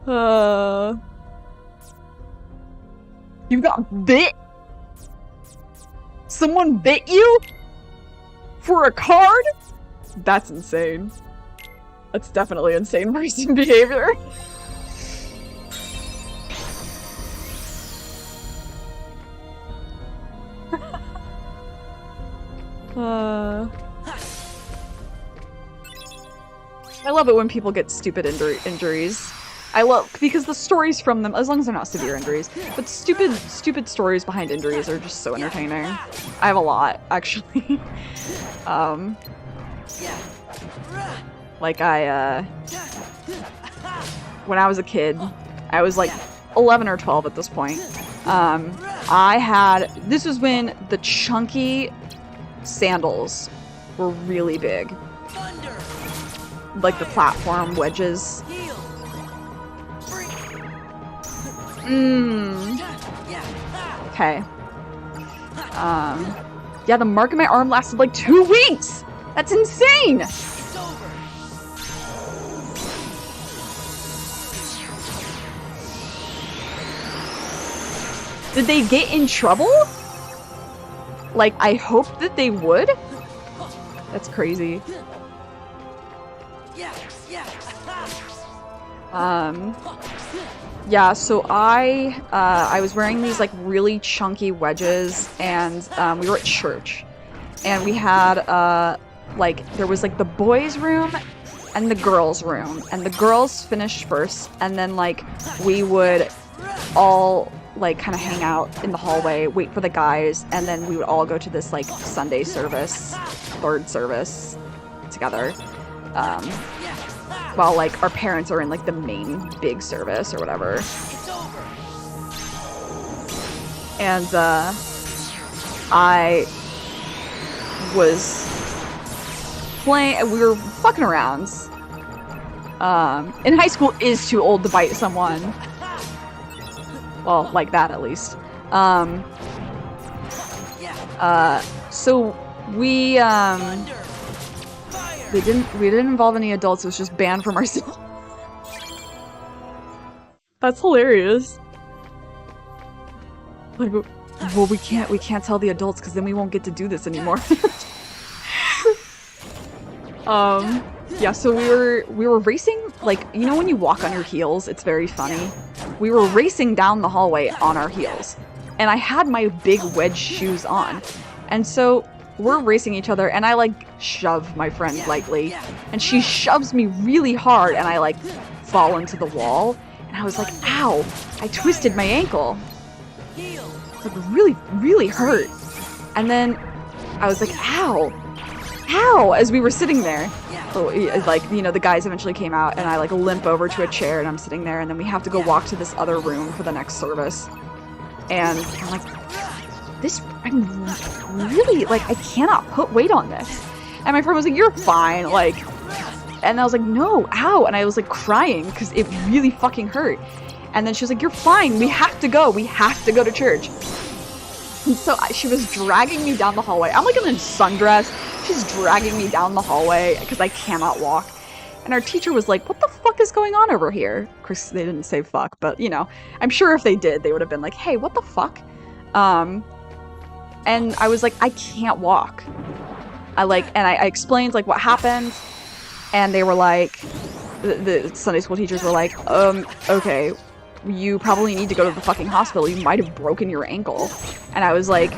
You got bit? Someone bit you? For a card? That's insane. That's definitely insane person behavior. I love it when people get stupid injuries. I love, because the stories from them, as long as they're not severe injuries, but stupid stories behind injuries are just so entertaining. I have a lot, actually. Like when I was a kid, I was like 11 or 12 at this point. This was when the chunky sandals were really big. Like the platform wedges. Okay. Yeah, the mark in my arm lasted like 2 weeks! That's insane! Did they get in trouble? Like, I hoped that they would? That's crazy. Yeah, so I was wearing these like really chunky wedges, and we were at church, and we had like there was like the boys' room and the girls' room, and the girls finished first, and then like we would all like kind of hang out in the hallway, wait for the guys, and then we would all go to this like Sunday service, third service together. While like our parents are in like the main big service or whatever. And I was playing, we were fucking around. In high school is too old to bite someone. Well, like that at least. So we we didn't involve any adults, it was just banned from our school. That's hilarious. Like, well, we can't tell the adults because then we won't get to do this anymore. Yeah, so we were racing, like, you know when you walk on your heels, it's very funny. We were racing down the hallway on our heels, and I had my big wedge shoes on, and so we're racing each other, and I like shove my friend lightly, and she shoves me really hard, and I like fall into the wall, and I was like, ow, I twisted my ankle. It's like really hurt. And then I was like, ow, as we were sitting there. So, like, you know, the guys eventually came out, and I like limp over to a chair, and I'm sitting there, and then we have to go walk to this other room for the next service. And I'm like, I'm really, like, I cannot put weight on this. And my friend was like, you're fine, like, and I was like, no, ow, and I was like crying because it really fucking hurt. And then she was like, you're fine, we have to go to church. And so she was dragging me down the hallway. I'm like in a sundress, she's dragging me down the hallway because I cannot walk. And our teacher was like, what the fuck is going on over here? Of course, they didn't say fuck, but, you know, I'm sure if they did, they would have been like, hey, what the fuck? And I was like, I can't walk. I explained like what happened, and they were like, the Sunday school teachers were like, okay, you probably need to go to the fucking hospital. You might have broken your ankle. And I was like,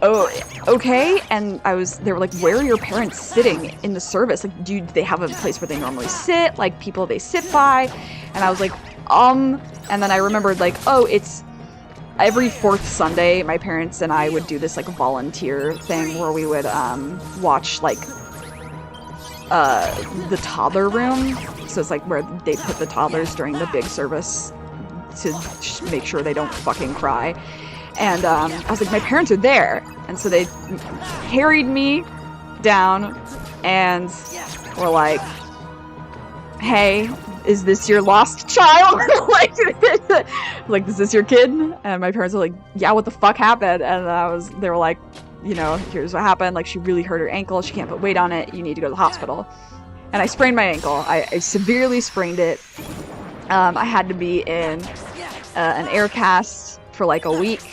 oh, okay. And they were like, where are your parents sitting in the service? Like, do they have a place where they normally sit? Like, people they sit by? And I was like, and then I remembered like, oh, it's every fourth Sunday, my parents and I would do this like volunteer thing where we would watch like the toddler room. So it's like where they put the toddlers during the big service to just make sure they don't fucking cry. And I was like, my parents are there. And so they carried me down and were like, hey, is this your lost child? like, is this your kid? And my parents were like, yeah, what the fuck happened? And they were like, you know, here's what happened. Like, she really hurt her ankle. She can't put weight on it. You need to go to the hospital. And I sprained my ankle. I severely sprained it. I had to be in an air cast for like a week.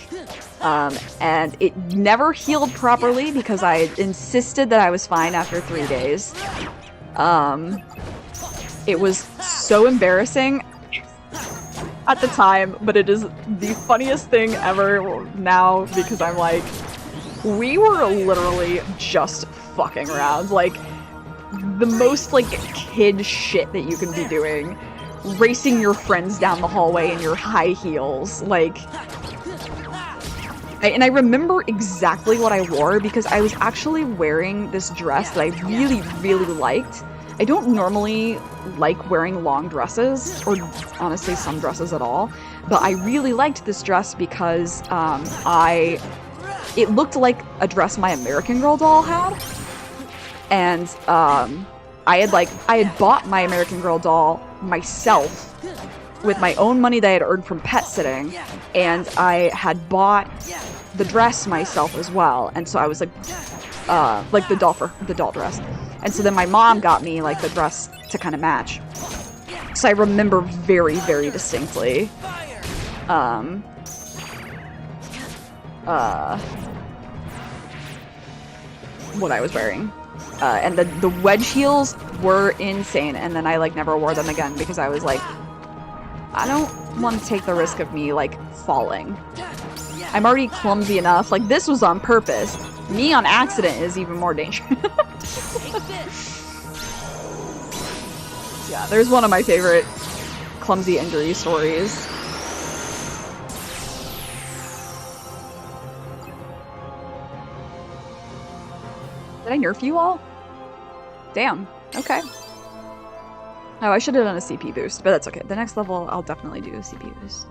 And it never healed properly because I insisted that I was fine after 3 days. It was so embarrassing at the time, but it is the funniest thing ever now because I'm like, we were literally just fucking around. Like, the most, like, kid shit that you can be doing. Racing your friends down the hallway in your high heels. Like... And I remember exactly what I wore because I was actually wearing this dress that I really, really liked. I don't normally like wearing long dresses, or honestly some dresses at all, but I really liked this dress because it looked like a dress my American Girl doll had. And I had bought my American Girl doll myself with my own money that I had earned from pet sitting, and I had bought the dress myself as well, and so I was like the doll dress, and so then my mom got me like the dress to kind of match. So I remember very, very distinctly what I was wearing. And the wedge heels were insane, and then I like never wore them again because I was like, I don't want to take the risk of me like falling. I'm already clumsy enough. Like, this was on purpose. Me on accident is even more dangerous. Yeah, there's one of my favorite clumsy injury stories. Did I nerf you all? Damn. Okay. Oh, I should have done a CP boost, but that's okay. The next level, I'll definitely do a CP boost.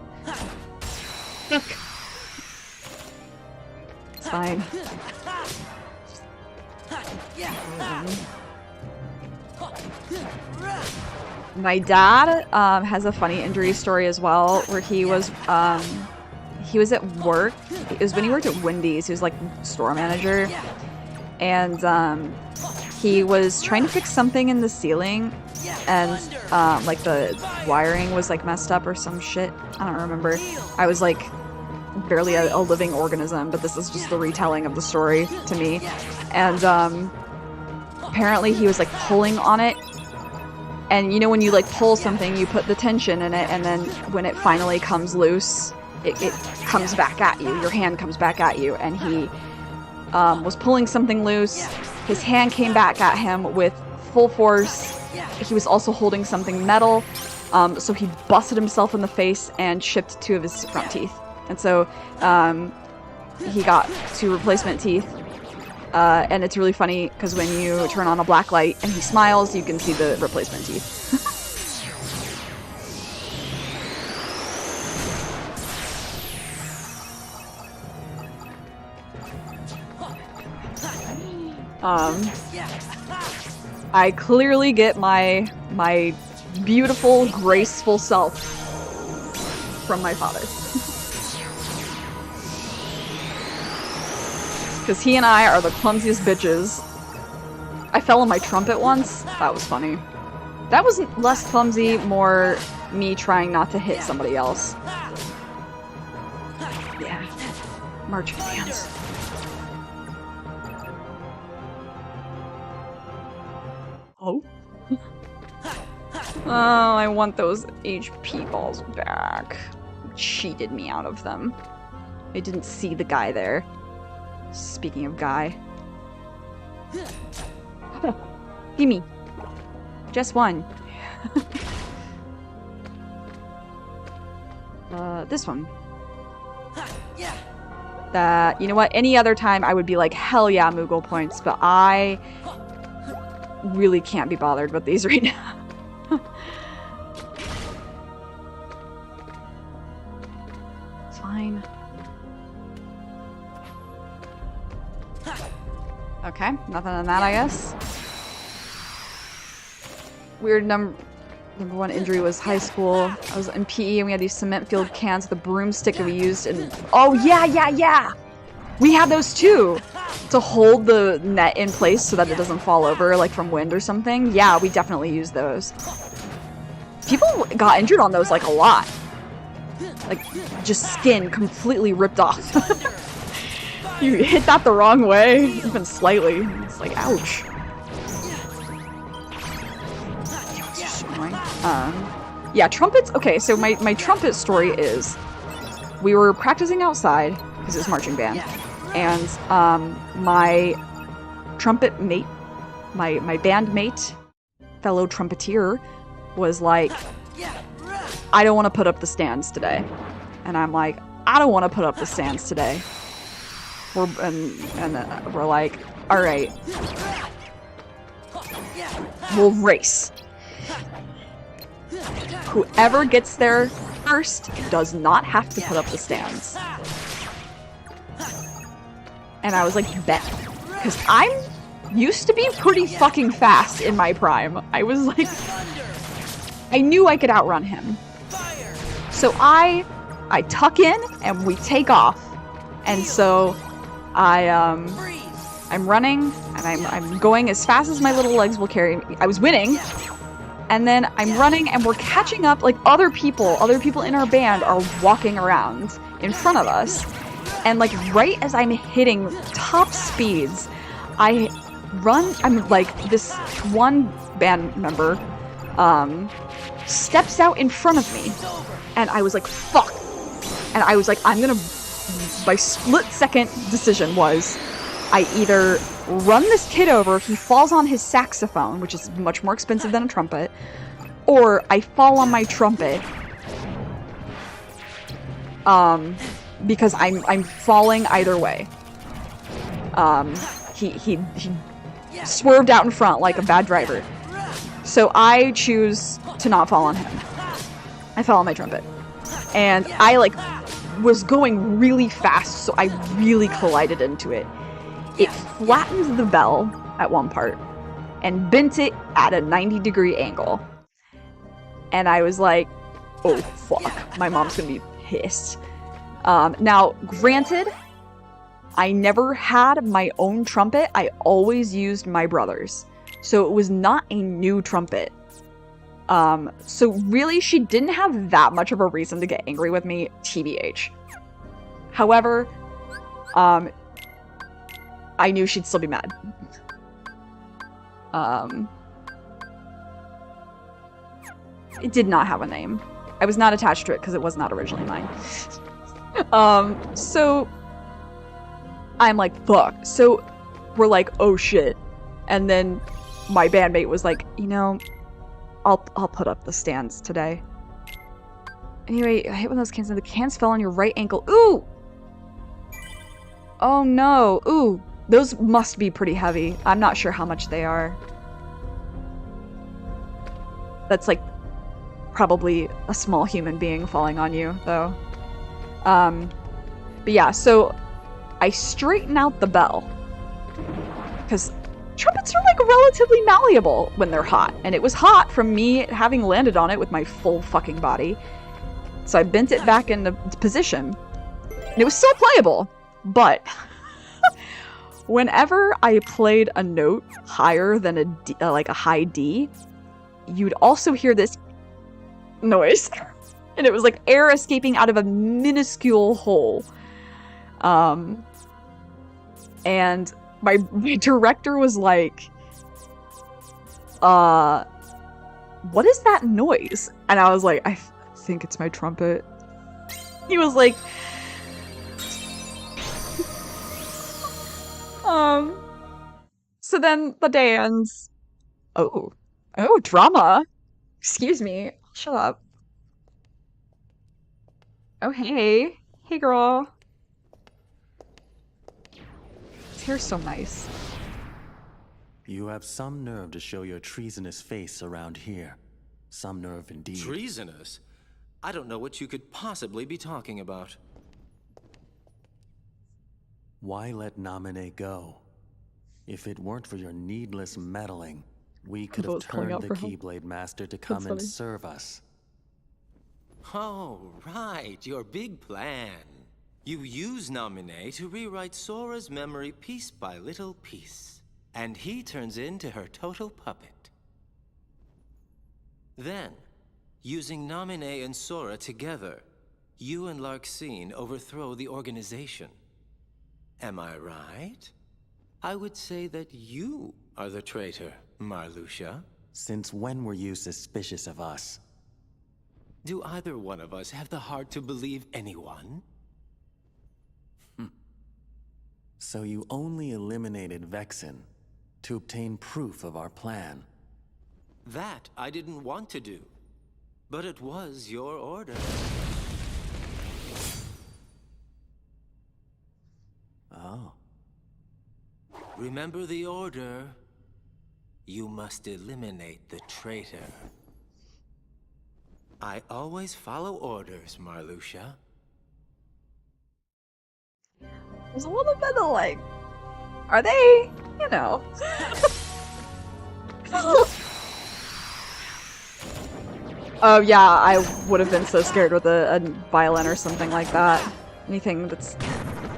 It's fine. My dad has a funny injury story as well, where he was at work. It was when he worked at Wendy's. He was like store manager, and he was trying to fix something in the ceiling, and like the wiring was like messed up or some shit. I don't remember. I was like barely a living organism, but this is just the retelling of the story to me. And apparently he was like pulling on it, and you know when you like pull something, you put the tension in it, and then when it finally comes loose, it comes back at you. Your hand comes back at you, and he was pulling something loose. His hand came back at him with full force. He was also holding something metal, so he busted himself in the face and chipped 2 of his front teeth. And so he got 2 replacement teeth. And it's really funny because when you turn on a black light and he smiles, you can see the replacement teeth. I clearly get my beautiful, graceful self from my father. Because he and I are the clumsiest bitches. I fell on my trumpet once. That was funny. That was less clumsy, more me trying not to hit somebody else. Yeah. Marching bands. Oh? Oh, I want those HP balls back. Cheated me out of them. I didn't see the guy there. Speaking of guy. Gimme. Just one. This one. You know what? Any other time I would be like, hell yeah, Moogle points, but I really can't be bothered with these right now. It's fine. Okay, nothing on that, I guess. Weird number 1 injury was high school. I was in PE and we had these cement-filled cans with a broomstick that we used and... Oh, yeah! We had those too! To hold the net in place so that it doesn't fall over, like from wind or something. Yeah, we definitely used those. People got injured on those like a lot. Like, just skin completely ripped off. You hit that the wrong way, even slightly. It's like, ouch. Yeah, trumpets. Okay, so my trumpet story is we were practicing outside because it was marching band, and my trumpet mate, my band mate, fellow trumpeter, was like, I don't want to put up the stands today. And I'm like, I don't want to put up the stands today. We're like, all right, we'll race. Whoever gets there first does not have to put up the stands. And I was like, bet. Because I'm used to be pretty fucking fast in my prime. I was like, I knew I could outrun him. So I tuck in and we take off. And so I'm running and I'm going as fast as my little legs will carry me. I was winning. And then I'm running and we're catching up, like other people in our band are walking around in front of us. And like right as I'm hitting top speeds, I'm like, this one band member steps out in front of me. And I was like, fuck. And I was like, my split second decision was, I either run this kid over, he falls on his saxophone, which is much more expensive than a trumpet, or I fall on my trumpet. Because I'm falling either way. He swerved out in front like a bad driver. So I choose to not fall on him. I fell on my trumpet. And I like was going really fast, so I really collided into it. It flattened the bell at one part and bent it at a 90-degree angle. And I was like, oh fuck, my mom's gonna be pissed. Now, granted, I never had my own trumpet. I always used my brother's. So it was not a new trumpet. So really, she didn't have that much of a reason to get angry with me, TBH. However, I knew she'd still be mad. It did not have a name. I was not attached to it because it was not originally mine. So I'm like, fuck. So we're like, oh shit. And then my bandmate was like, you know, I'll put up the stands today. Anyway, I hit one of those cans and the cans fell on your right ankle. Ooh! Oh no. Ooh. Those must be pretty heavy. I'm not sure how much they are. That's like probably a small human being falling on you, though. But yeah, so I straighten out the bell. Because trumpets are like relatively malleable when they're hot. And it was hot from me having landed on it with my full fucking body. So I bent it back into position. And it was still playable. But whenever I played a note higher than a D, like a high D, you'd also hear this noise. And it was like air escaping out of a minuscule hole. And my director was like, what is that noise? And I was like, I think it's my trumpet. He was like, so then the day ends. Oh, drama. Excuse me. Shut up. Oh, hey. Hey, girl. His hair's so nice. You have some nerve to show your treasonous face around here. Some nerve indeed. Treasonous? I don't know what you could possibly be talking about. Why let Namine go? If it weren't for your needless meddling, we could have turned the Keyblade Master to come and serve us. Oh, right, your big plan. You use Namine to rewrite Sora's memory piece by little piece, and he turns into her total puppet. Then, Using Naminé and Sora together, you and Larxene overthrow the organization. Am I right? I would say that you are the traitor, Marluxia. Since when were you suspicious of us? Do either one of us have the heart to believe anyone? So you only eliminated Vexen to obtain proof of our plan. That I didn't want to do. But it was your order. Oh. Remember the order. You must eliminate the traitor. I always follow orders, Marluxia. There's a little bit of like, are they, you know? Oh yeah, I would have been so scared with a violin or something like that. Anything that's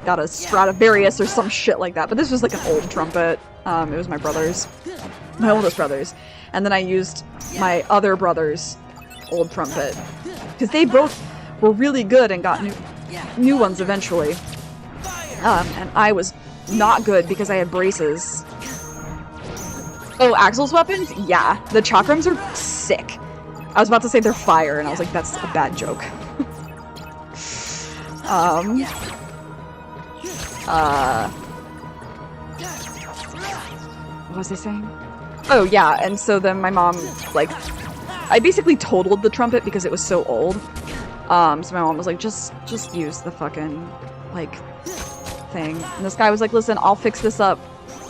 got a Stradivarius or some shit like that. But this was like an old trumpet. It was my brother's. My oldest brother's. And then I used my other brother's old trumpet. Because they both were really good and got new ones eventually. And I was not good because I had braces. Oh, Axel's weapons? Yeah. The chakrams are sick. I was about to say they're fire, and I was like, that's a bad joke. What was I saying? Oh, yeah, and so then my mom, like, I basically totaled the trumpet because it was so old. So my mom was like, just use the fucking, like, thing. And this guy was like, listen, I'll fix this up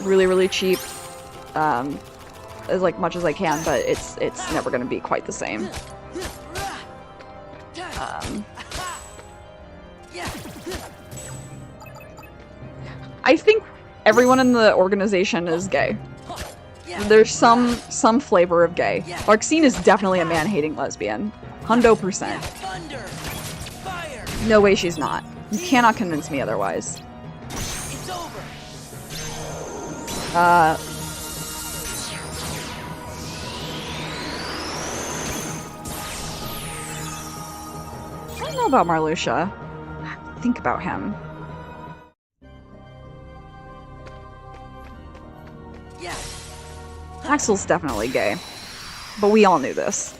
really, really cheap. As like much as I can, but it's never gonna be quite the same. I think everyone in the organization is gay. There's some flavor of gay. Larxene is definitely a man-hating lesbian. 100%. No way she's not. You cannot convince me otherwise. I don't know about Marluxia. Think about him. Axel's definitely gay. But we all knew this.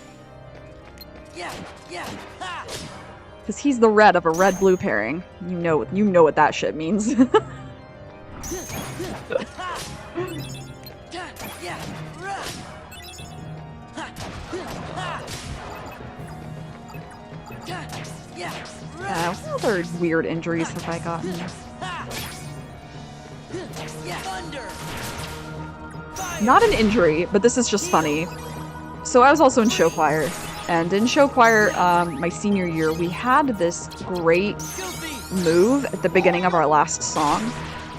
Because he's the red of a red-blue pairing. You know what that shit means. What other weird injuries have I gotten? Not an injury, but this is just funny. So I was also in show choir, and in show choir, my senior year, we had this great move at the beginning of our last song,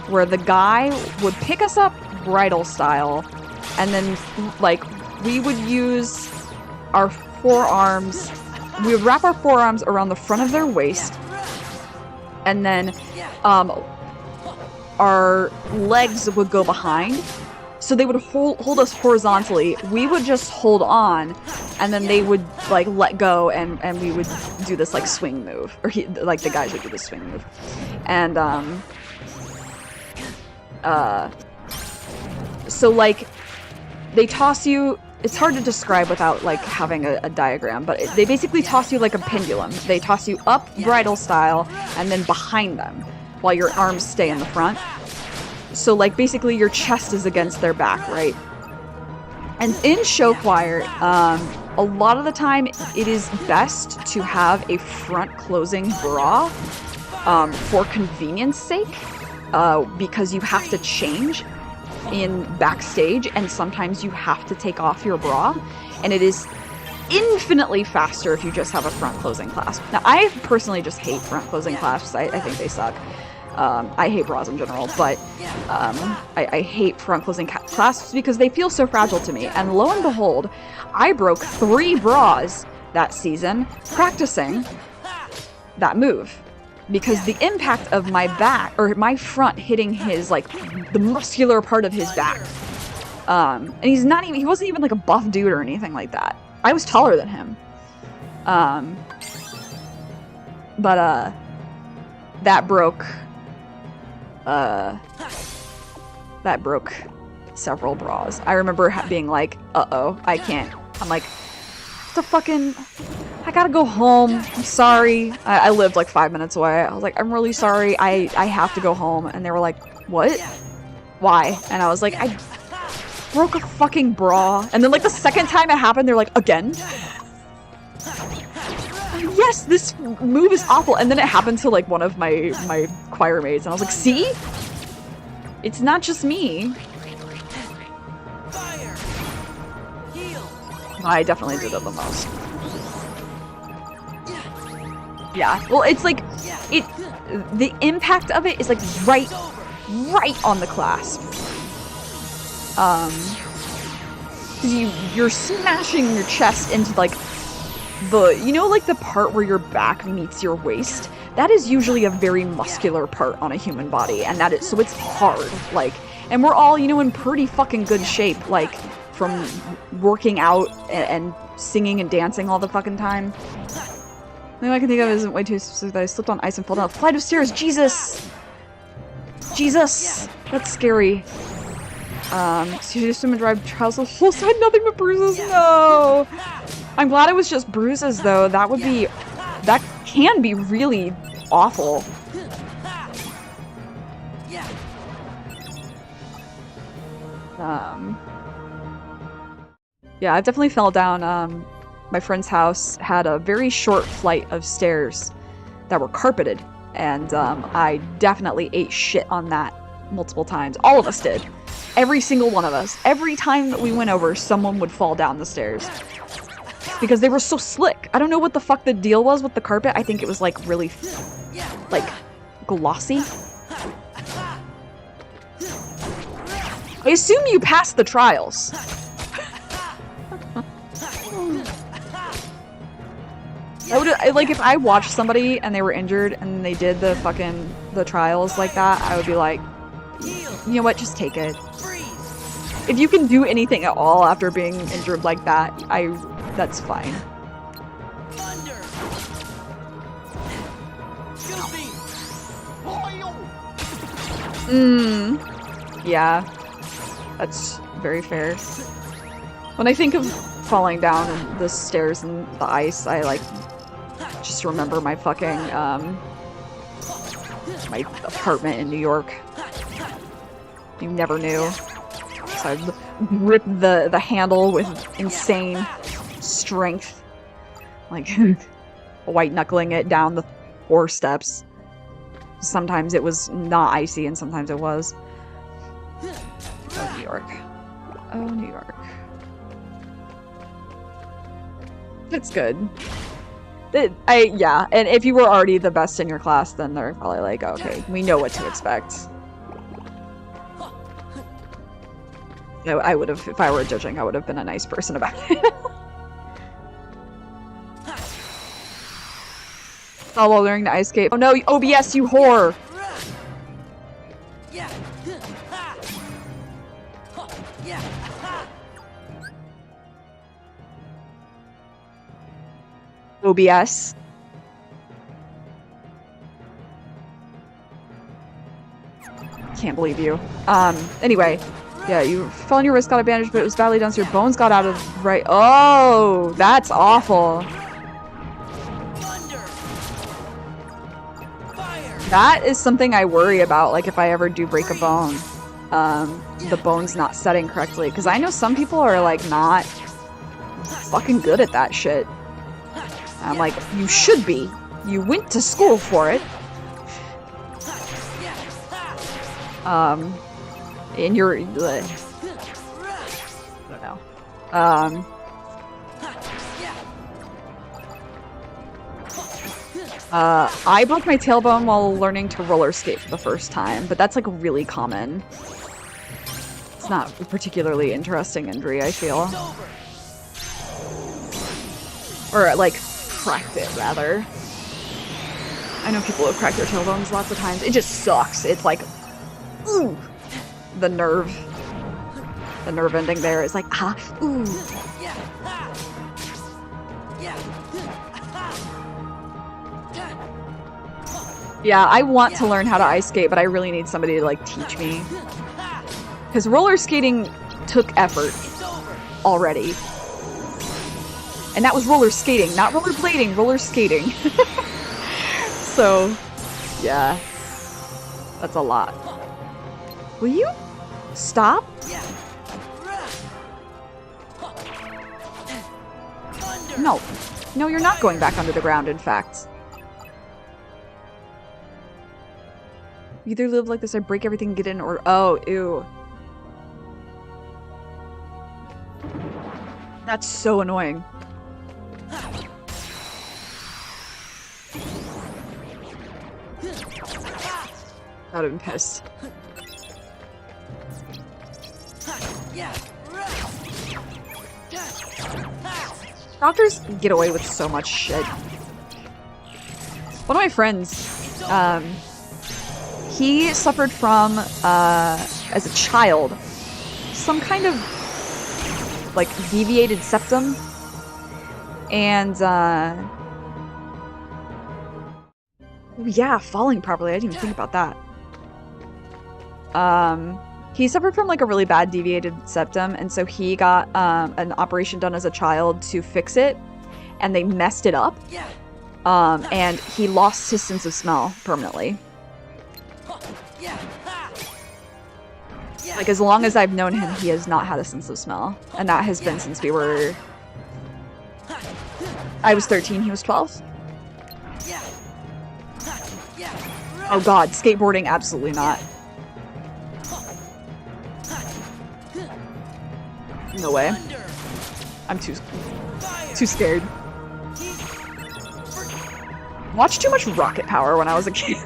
where the guy would pick us up bridal style, and then, like, we would use our forearms, we would wrap our forearms around the front of their waist, and then, our legs would go behind. So they would hold us horizontally. We would just hold on, and then they would like let go, and we would do this like swing move, or like the guys would do this swing move, and so like they toss you. It's hard to describe without like having a diagram, but they basically toss you like a pendulum. They toss you up bridal style, and then behind them, while your arms stay in the front. So, like, basically your chest is against their back, right? And in show choir, a lot of the time it is best to have a front-closing bra for convenience sake, because you have to change in backstage, and sometimes you have to take off your bra, and it is infinitely faster if you just have a front-closing clasp. Now, I personally just hate front-closing clasps. I think they suck. I hate bras in general, but I hate front-closing clasps because they feel so fragile to me. And lo and behold, I broke 3 bras that season practicing that move. Because the impact of my back, or my front hitting his, like, the muscular part of his back. And he wasn't even like a buff dude or anything like that. I was taller than him. But that broke several bras. I remember being like, uh-oh, I can't. I'm like, the fucking, I gotta go home. I'm sorry. I lived like 5 minutes away. I was like, I'm really sorry. I have to go home. And they were like, what? Why? And I was like, I broke a fucking bra. And then like the second time it happened, they're like, again? Yes, this move is awful. And then it happened to like one of my choir mates. And I was like, see? It's not just me. I definitely did it the most. Yeah, well, it's like, the impact of it is like right on the clasp. You're smashing your chest into like like the part where your back meets your waist. That is usually a very muscular part on a human body, and so it's hard, like, and we're all, in pretty fucking good shape, like, from working out and singing and dancing all the fucking time. The only I can think of isn't way too specific that I slipped on ice and fell down a flight of stairs. Jesus! Jesus! That's scary. So you just swim and drive trials on full side, nothing but bruises? No! I'm glad it was just bruises, though. That can be really awful. Yeah, I've definitely fell down. My friend's house had a very short flight of stairs that were carpeted, and I definitely ate shit on that multiple times. All of us did. Every single one of us. Every time that we went over, someone would fall down the stairs. Because they were so slick. I don't know what the fuck the deal was with the carpet. I think it was like really, like, glossy. I assume you passed the trials. Like, if I watched somebody and they were injured and they did the trials like that, I would be like, you know what, just take it. If you can do anything at all after being injured like that, that's fine. Yeah. That's very fair. When I think of falling down the stairs and the ice, I like just remember my fucking my apartment in New York. You never knew. So I'd rip the handle with insane strength, like white knuckling it down the 4 steps. Sometimes it was not icy and sometimes it was. Oh, New York. Oh, New York. It's good. Yeah, and if you were already the best in your class, then they're probably like, okay, we know what to expect. I would have, if I were judging, I would have been a nice person about it. All while learning to ice skate. Oh no, OBS, you whore! OBS. Can't believe you. Anyway. Yeah, you fell on your wrist, got a bandage, but it was badly done, so your bones got out of right. Oh, that's awful. That is something I worry about, like if I ever do break a bone, the bone's not setting correctly. Because I know some people are like not fucking good at that shit. I'm like, you should be. You went to school for it. And you're, I don't know. I broke my tailbone while learning to roller skate for the first time, but that's like really common. It's not a particularly interesting injury, I feel. Or like, cracked it, rather. I know people have cracked their tailbones lots of times. It just sucks. It's like, ooh! The nerve ending there is like, ah, ooh. Yeah, I want to learn how to ice skate, but I really need somebody to, like, teach me. Because roller skating took effort already. And that was roller skating, not roller blading, roller skating. So, yeah. That's a lot. Will you stop? No. No, you're not going back under the ground, in fact. Either live like this or break everything, get in, or... Oh, ew. That's so annoying. I would have been pissed. Doctors get away with so much shit. One of my friends, he suffered from, as a child, some kind of, like, deviated septum. And, oh yeah, falling properly. I didn't even think about that. He suffered from, like, a really bad deviated septum, and so he got, an operation done as a child to fix it, and they messed it up. And he lost his sense of smell permanently. Like, as long as I've known him, he has not had a sense of smell. And that has been since we were... I was 13, he was 12. Oh god, skateboarding, absolutely not. No way. I'm too scared. Watched too much Rocket Power when I was a kid.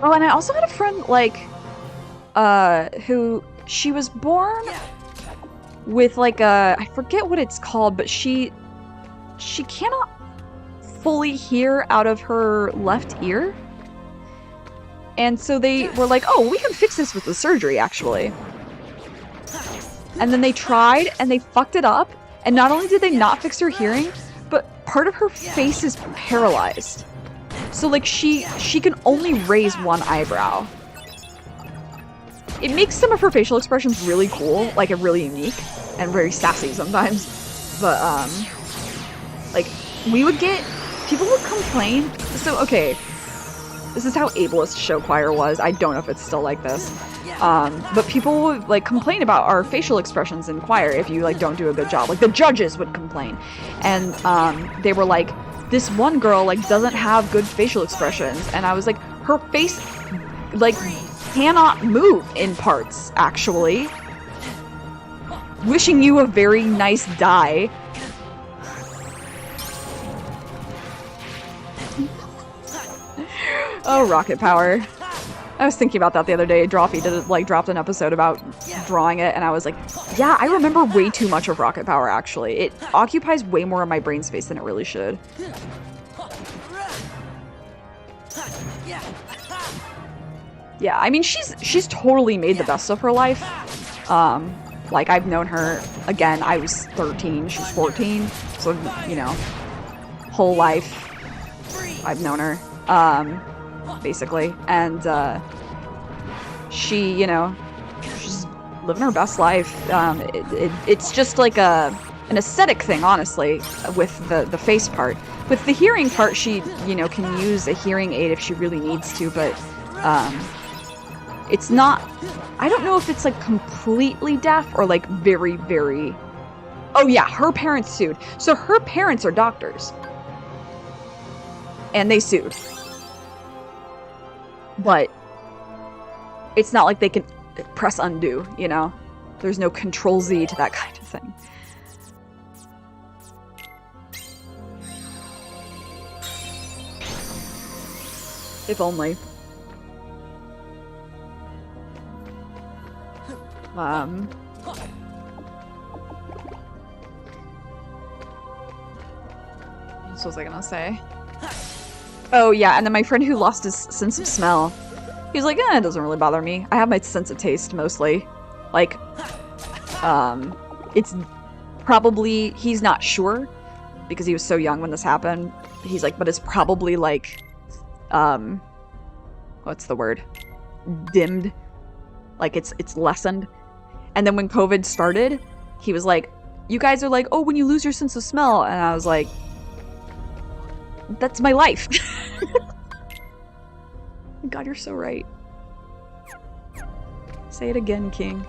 Oh, and I also had a friend, like, who, she was born with, like, I forget what it's called, but she cannot fully hear out of her left ear. And so they were like, oh, we can fix this with the surgery, actually. And then they tried, and they fucked it up, and not only did they not fix her hearing, but part of her face is paralyzed. So, like, she can only raise one eyebrow. It makes some of her facial expressions really cool, like, really unique, and very sassy sometimes. But, like, people would complain. So, okay, this is how ableist show choir was. I don't know if it's still like this. But people would, like, complain about our facial expressions in choir if you, like, don't do a good job. Like, the judges would complain. And, they were like, this one girl, like, doesn't have good facial expressions. And I was like, her face, like, cannot move in parts, actually. Wishing you a very nice die. Oh, Rocket Power. I was thinking about that the other day. Drawfee dropped an episode about drawing it, and I was like, yeah, I remember way too much of Rocket Power, actually. It occupies way more of my brain space than it really should. Yeah, I mean, she's totally made the best of her life. Like, I've known her, again, I was 13, she's 14, so, you know, whole life, I've known her. Basically, and she, you know, she's living her best life. It's just like an aesthetic thing, honestly, with the face part. With the hearing part, she, you know, can use a hearing aid if she really needs to, but it's not, I don't know if it's like completely deaf or like very, very, oh yeah, her parents sued. So her parents are doctors, and they sued. But it's not like they can press undo, you know? There's no Control-Z to that kind of thing. If only. What was I gonna say? Oh yeah, and then my friend who lost his sense of smell, he was like, it doesn't really bother me. I have my sense of taste mostly. Like, it's probably, he's not sure because he was so young when this happened. He's like, but it's probably like, what's the word? Dimmed. Like it's lessened. And then when COVID started, he was like, you guys are like, oh, when you lose your sense of smell. And I was like, that's my life. God, you're so right. Say it again, King.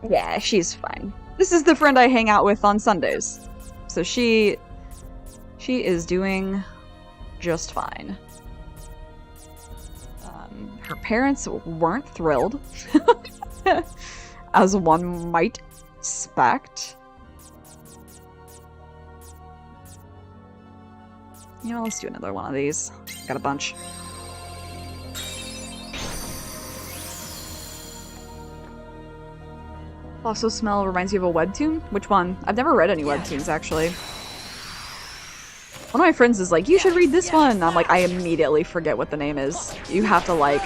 Yeah, she's fine. This is the friend I hang out with on Sundays. So she is doing just fine. Her parents weren't thrilled, as one might expect. You know, let's do another one of these. Got a bunch. Also, smell reminds you of a webtoon? Which one? I've never read any webtoons, actually. One of my friends is like, you should read this one! I'm like, I immediately forget what the name is. You have to, like...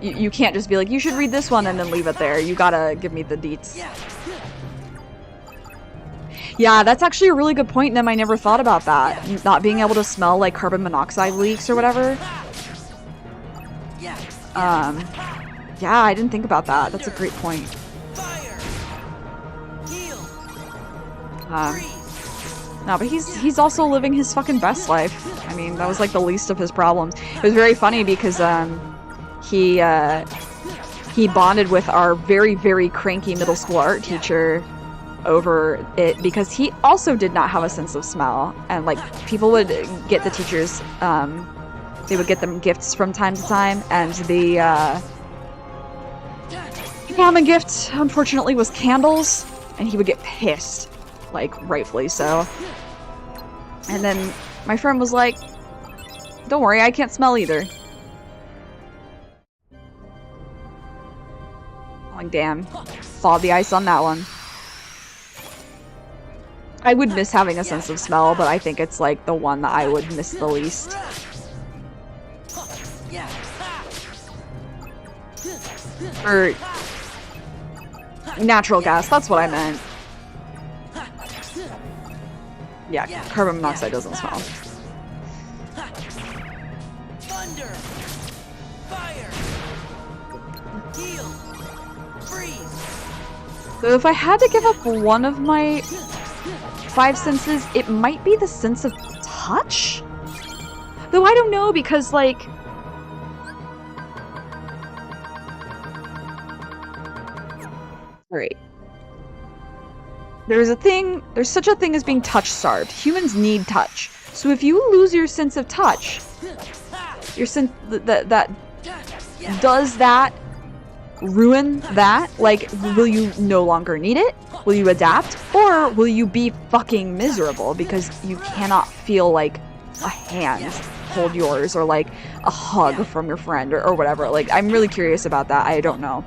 You can't just be like, you should read this one and then leave it there. You gotta give me the deets. Yeah, that's actually a really good point, Nim. I never thought about that. Not being able to smell, like, carbon monoxide leaks or whatever. Yeah, I didn't think about that. That's a great point. No, but he's also living his fucking best life. I mean, that was like the least of his problems. It was very funny because he bonded with our very, very cranky middle school art teacher over it because he also did not have a sense of smell. And like people would get the teachers, they would get them gifts from time to time, and the common gift, unfortunately, was candles, and he would get pissed. Like, rightfully so. And then my friend was like, don't worry, I can't smell either. I'm like, damn. Thawed the ice on that one. I would miss having a sense of smell, but I think it's like the one that I would miss the least. Or natural gas, that's what I meant. Yeah, carbon monoxide doesn't smell. Thunder, fire, heal, freeze. So if I had to give up one of my 5 senses, it might be the sense of touch? Though I don't know, because like... Alright. There's such a thing as being touch-starved. Humans need touch. So if you lose your sense of touch, your sense does that ruin that? Like, will you no longer need it? Will you adapt? Or will you be fucking miserable because you cannot feel like a hand hold yours or like a hug from your friend or whatever? Like, I'm really curious about that. I don't know.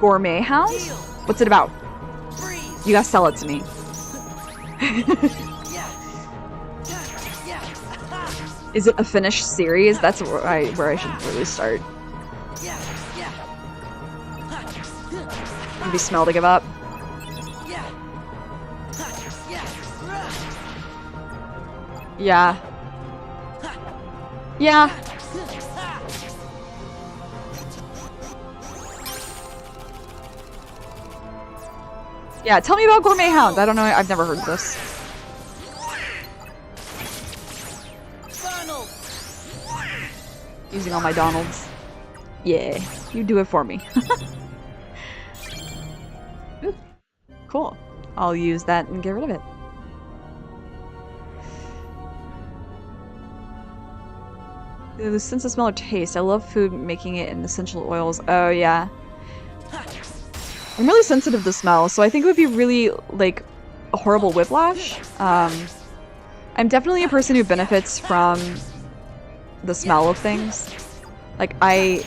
Gourmet Hound? What's it about? You gotta sell it to me. Is it a finished series? That's where I should really start. Maybe smell to give up. Yeah. Yeah. Yeah, tell me about Gourmet Hound. I don't know. I've never heard of this. Using all my Donalds. Yeah, you do it for me. Ooh, cool. I'll use that and get rid of it. The sense of smell or taste. I love food, making it in essential oils. Oh, yeah. I'm really sensitive to smell, so I think it would be really, like, a horrible whiplash. I'm definitely a person who benefits from the smell of things. Like, my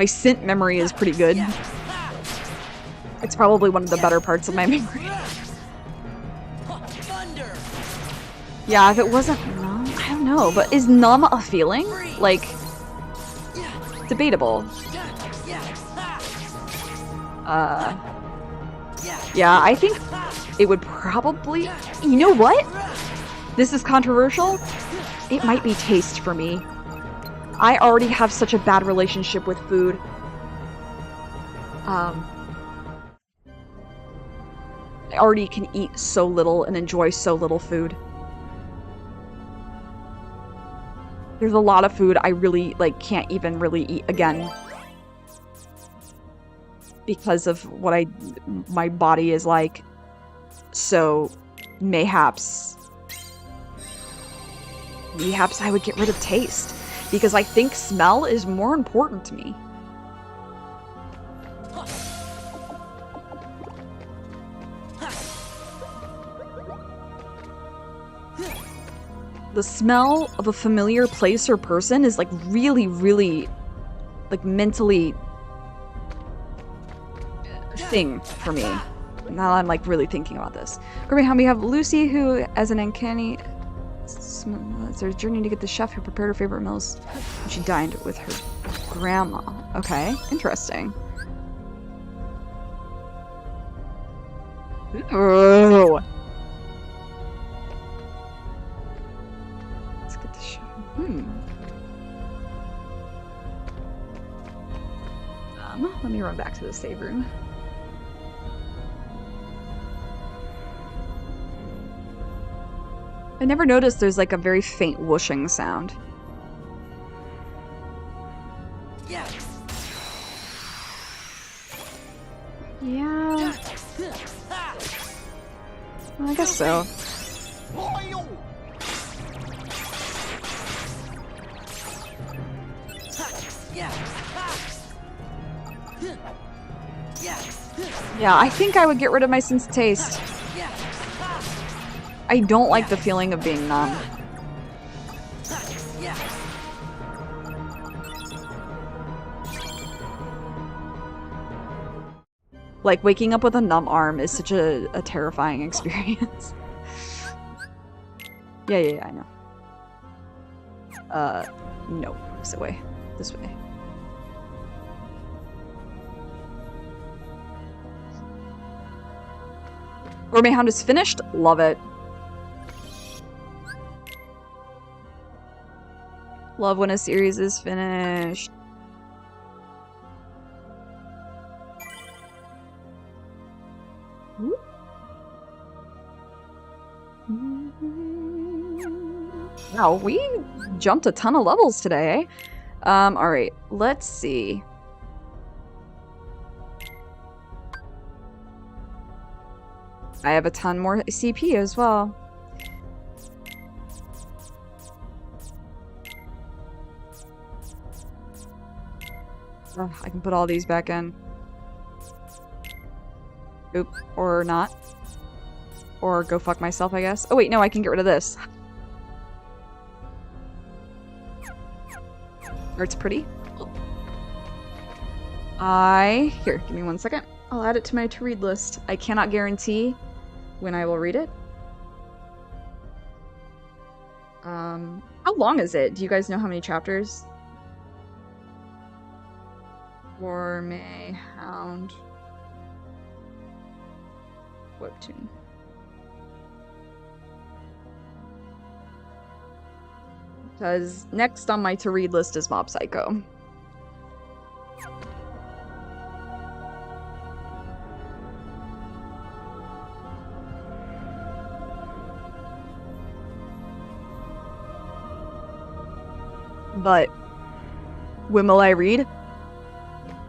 scent memory is pretty good. It's probably one of the better parts of my memory. Yeah, if it wasn't numb, I don't know, but is numb a feeling? Like, debatable. Yeah, I think it would probably... You know what? This is controversial. It might be taste for me. I already have such a bad relationship with food. I already can eat so little and enjoy so little food. There's a lot of food I really, like, can't even really eat again. Because of what my body is like. So, mayhaps I would get rid of taste. Because I think smell is more important to me. The smell of a familiar place or person is like really, really, like, mentally thing for me. Now I'm like really thinking about this. We have Lucy, who, as an uncanny, it's her journey to get the chef who prepared her favorite meals when she dined with her grandma. Okay, interesting. Ooh. Let's get the chef. Let me run back to the save room. I never noticed there's like a very faint whooshing sound. Yeah. Well, I guess so. Yeah, I think I would get rid of my sense of taste. I don't like the feeling of being numb. Like, waking up with a numb arm is such a terrifying experience. Yeah, I know. No. This way. This way. Gourmet Hound is finished? Love it. Love when a series is finished. Wow, we jumped a ton of levels today. Alright, let's see. I have a ton more CP as well. Oh, I can put all these back in. Oop, or not. Or go fuck myself, I guess. Oh wait, no, I can get rid of this. It's pretty. Here, give me 1 second. I'll add it to my to-read list. I cannot guarantee when I will read it. How long is it? Do you guys know how many chapters? Gourmet Hound webtoon. Because next on my to-read list is Mob Psycho. But when will I read?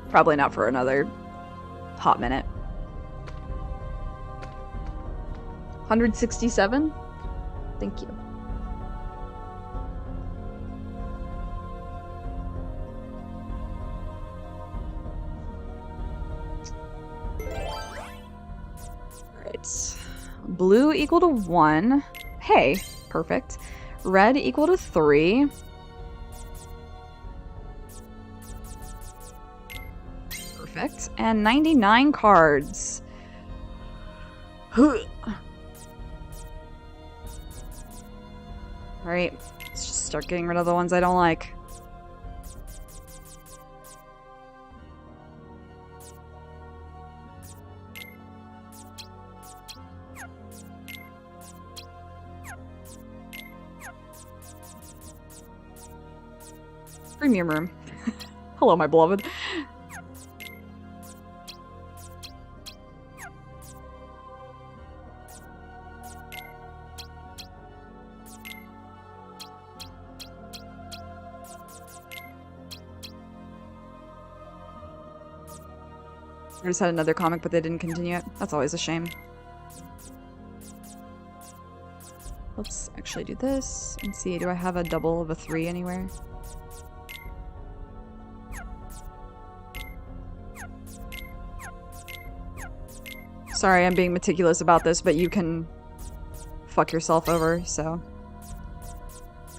Probably not for another hot minute. 167? Thank you. Alright. I'll Blue equal to 1. Hey, perfect. Red equal to 3. Perfect. And 99 cards. Alright, let's just start getting rid of the ones I don't like. Premium room. Hello, my beloved. I just had another comic, but they didn't continue it. That's always a shame. Let's actually do this and see. Do I have a double of a 3 anywhere? Sorry, I'm being meticulous about this, but you can fuck yourself over, so.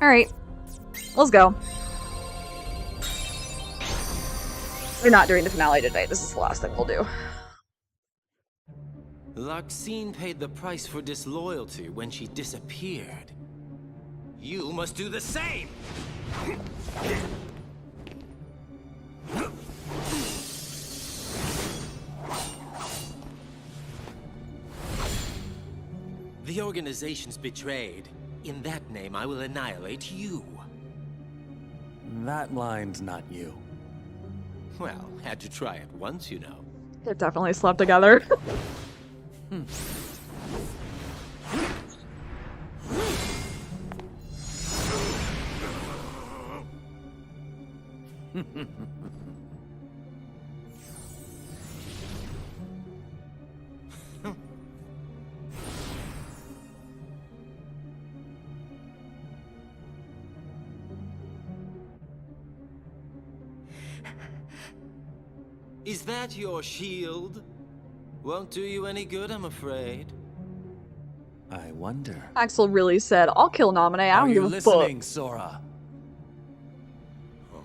Alright. Let's go. We're not doing the finale today. This is the last thing we'll do. Larxene paid the price for disloyalty when she disappeared. You must do the same! The organization's betrayed. In that name, I will annihilate you. That line's not you. Well, had to try it once, you know. They've definitely slept together. Is that your shield? Won't do you any good, I'm afraid. I wonder. Axel really said, I'll kill Naminé. I don't give a fuck. Are you listening, Sora? Oh?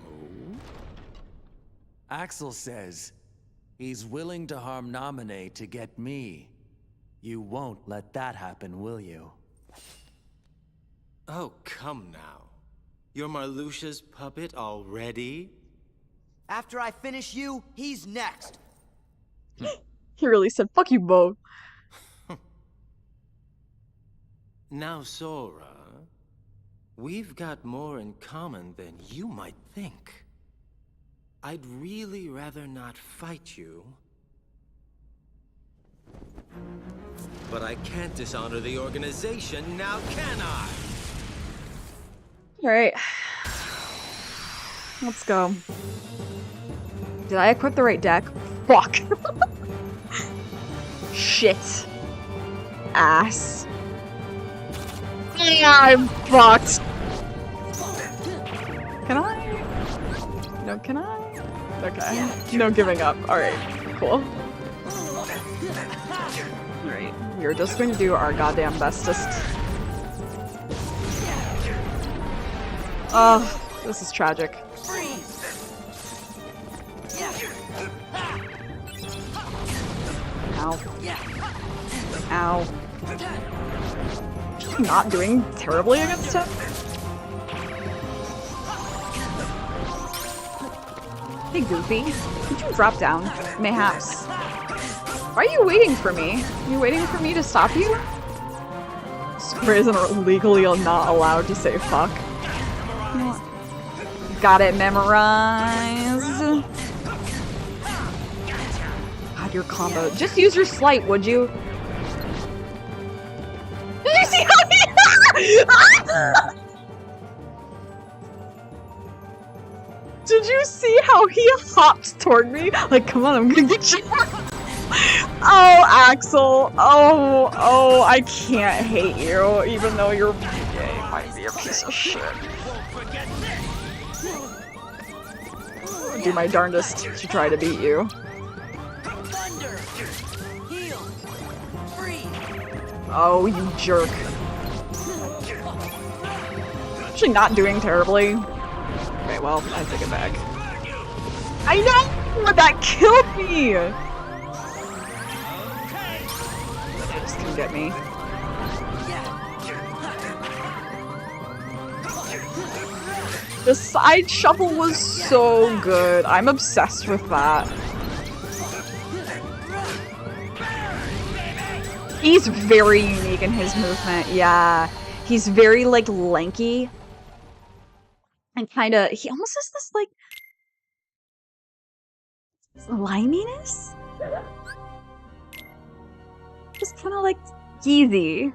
Axel says he's willing to harm Naminé to get me. You won't let that happen, will you? Oh, come now. You're Marluxia's puppet already? After I finish you, he's next. He really said, fuck you both. Now, Sora, we've got more in common than you might think. I'd really rather not fight you. But I can't dishonor the organization, now can I? Alright. Let's go. Did I equip the right deck? Fuck. Shit. Ass. I'm fucked. Can I? No, can I? Okay. No giving up. Alright, cool. Alright, we're just going to do our goddamn bestest. Oh, this is tragic. Ow. Ow. Not doing terribly against him? Hey, Goofy. Could you drop down? Mayhaps. Why are you waiting for me? Are you waiting for me to stop you? Sora isn't legally not allowed to say fuck. You know what? Got it memorized. God, your combo. Just use your slight, would you? Did you see how he... Did you see how he hopped toward me? Like, come on, I'm gonna get you. Oh, Axel. Oh, I can't hate you, even though you're gay. Might be a piece of shit. I'll do my darndest to try to beat you. Oh, you jerk. Actually not doing terribly. Okay, well, I take it back. I know! That killed me! They just couldn't get me. The side shuffle was so good. I'm obsessed with that. He's very unique in his movement, yeah. He's very, like, lanky. And kinda, he almost has this, like, sliminess? Just kinda, like, skeezy.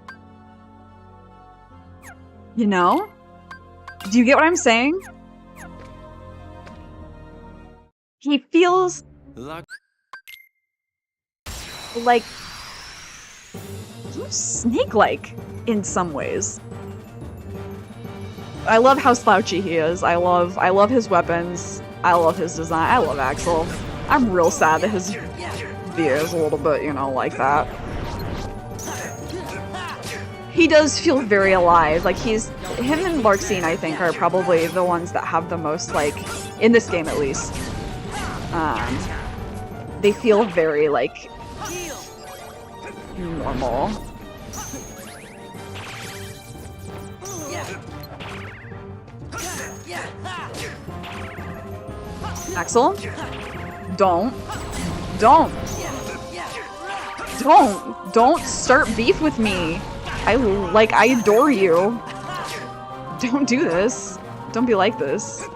You know? Do you get what I'm saying? He feels like snake-like in some ways. I love how slouchy he is. I love his weapons. I love his design. I love Axel. I'm real sad that his VA is a little bit, you know, like that. He does feel very alive. Like, him and Larxene, I think, are probably the ones that have the most, like, in this game at least. They feel very, like, normal. Axel? Don't start beef with me. I adore you. Don't do this. Don't be like this.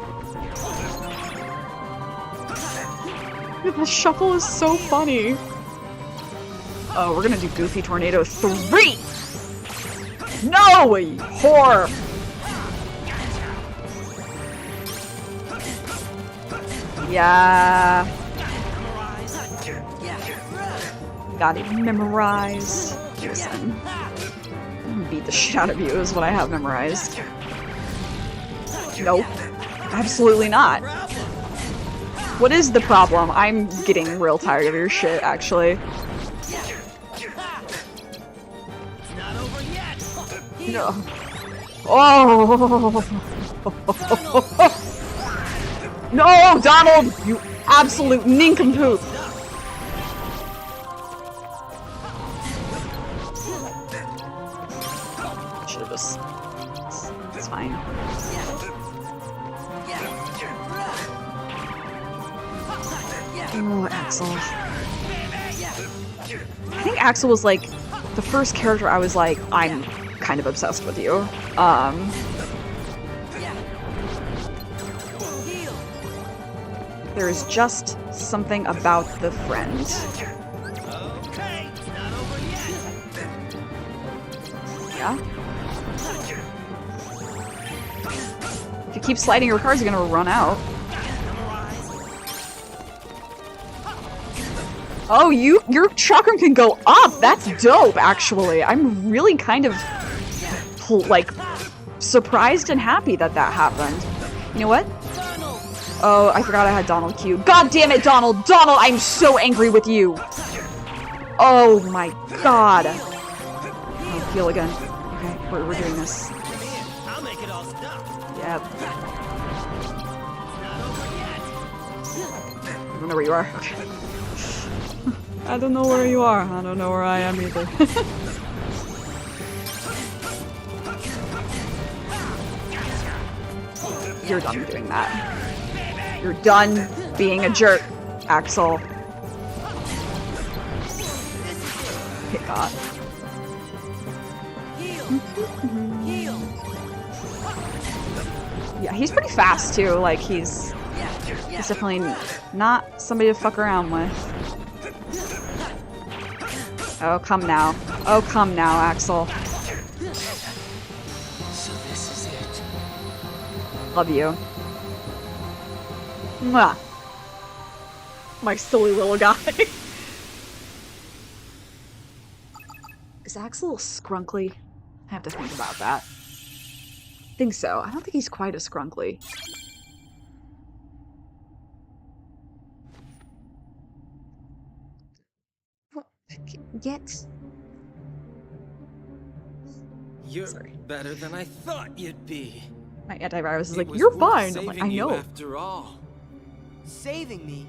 The shuffle is so funny. Oh, we're gonna do Goofy Tornado 3! No, you whore! Yeah. Got it memorized. Listen. Beat the shit out of you is what I have memorized. Nope. Absolutely not. What is the problem? I'm getting real tired of your shit, actually. No. Oh! No, Donald! You absolute nincompoop! Should've just... It's fine. Oh, Axel. I think Axel was, like, the first character I was like, I'm kind of obsessed with you. There is just something about the friend. Yeah? If you keep sliding your cards, you're gonna run out. Oh, your chakram can go up! That's dope, actually. I'm really kind of, like, surprised and happy that that happened. You know what? Oh, I forgot I had Donald queued. God damn it, Donald! Donald, I'm so angry with you! Oh my god! Oh, heal again. Okay, we're doing this. Yep. I don't know where you are. Okay. I don't know where you are. I don't know where I am either. You're done doing that. You're done being a jerk, Axel. Okay, God. Yeah, he's pretty fast too. Like he's definitely not somebody to fuck around with. Oh, come now. Oh, come now, Axel. So this is it. Love you. Mwah. My silly little guy. Is Axel scrunkly? I have to think about that. I think so. I don't think he's quite as scrunkly. Get... You're better than I thought you'd be. My antivirus is like, you're fine. I'm like, I know. After all. Saving me?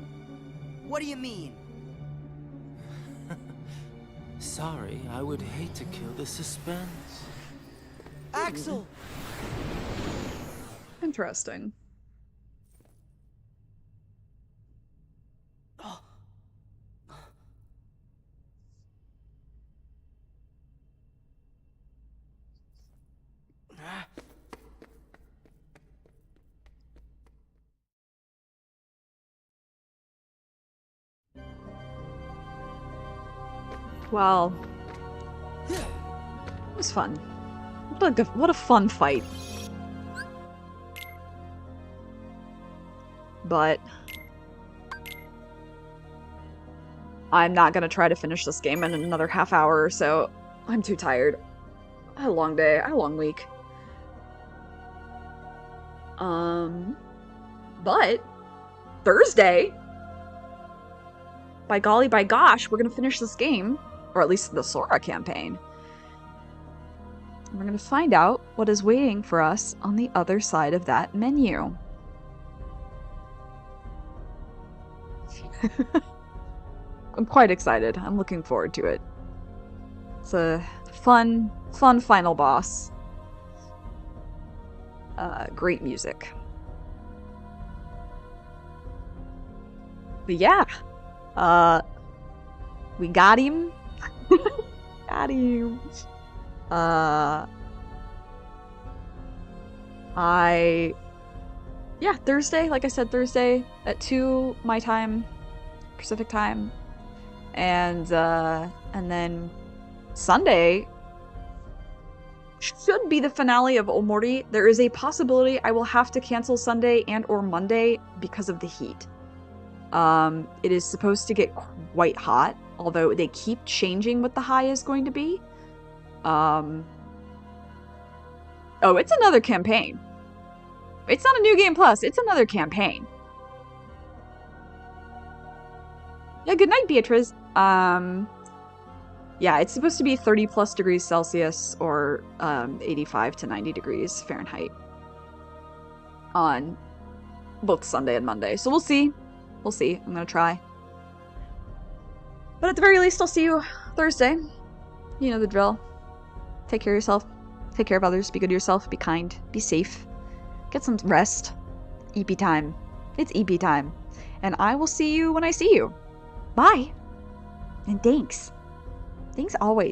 What do you mean? Sorry, I would hate to kill the suspense. Axel! Interesting. Well, it was fun. What a fun fight. But I'm not gonna try to finish this game in another half hour or so. I'm too tired. I had a long day. I had a long week. But Thursday, by golly, by gosh, we're gonna finish this game. Or at least the Sora campaign. And we're going to find out what is waiting for us on the other side of that menu. I'm quite excited. I'm looking forward to it. It's a fun final boss. Great music. But yeah. We got him. Got him. Yeah, Thursday, like I said, Thursday at 2 my time, Pacific time. And then Sunday should be the finale of Omori. There is a possibility I will have to cancel Sunday and or Monday because of the heat. It is supposed to get quite hot, although they keep changing what the high is going to be. Oh, it's another campaign. It's not a new game plus, it's another campaign. Yeah, good night, Beatrice. Yeah, it's supposed to be 30 plus degrees Celsius or 85 to 90 degrees Fahrenheit on both Sunday and Monday. So we'll see. We'll see. I'm gonna try. But at the very least, I'll see you Thursday. You know the drill. Take care of yourself. Take care of others. Be good to yourself. Be kind. Be safe. Get some rest. EP time. It's EP time. And I will see you when I see you. Bye. And thanks. Thanks always.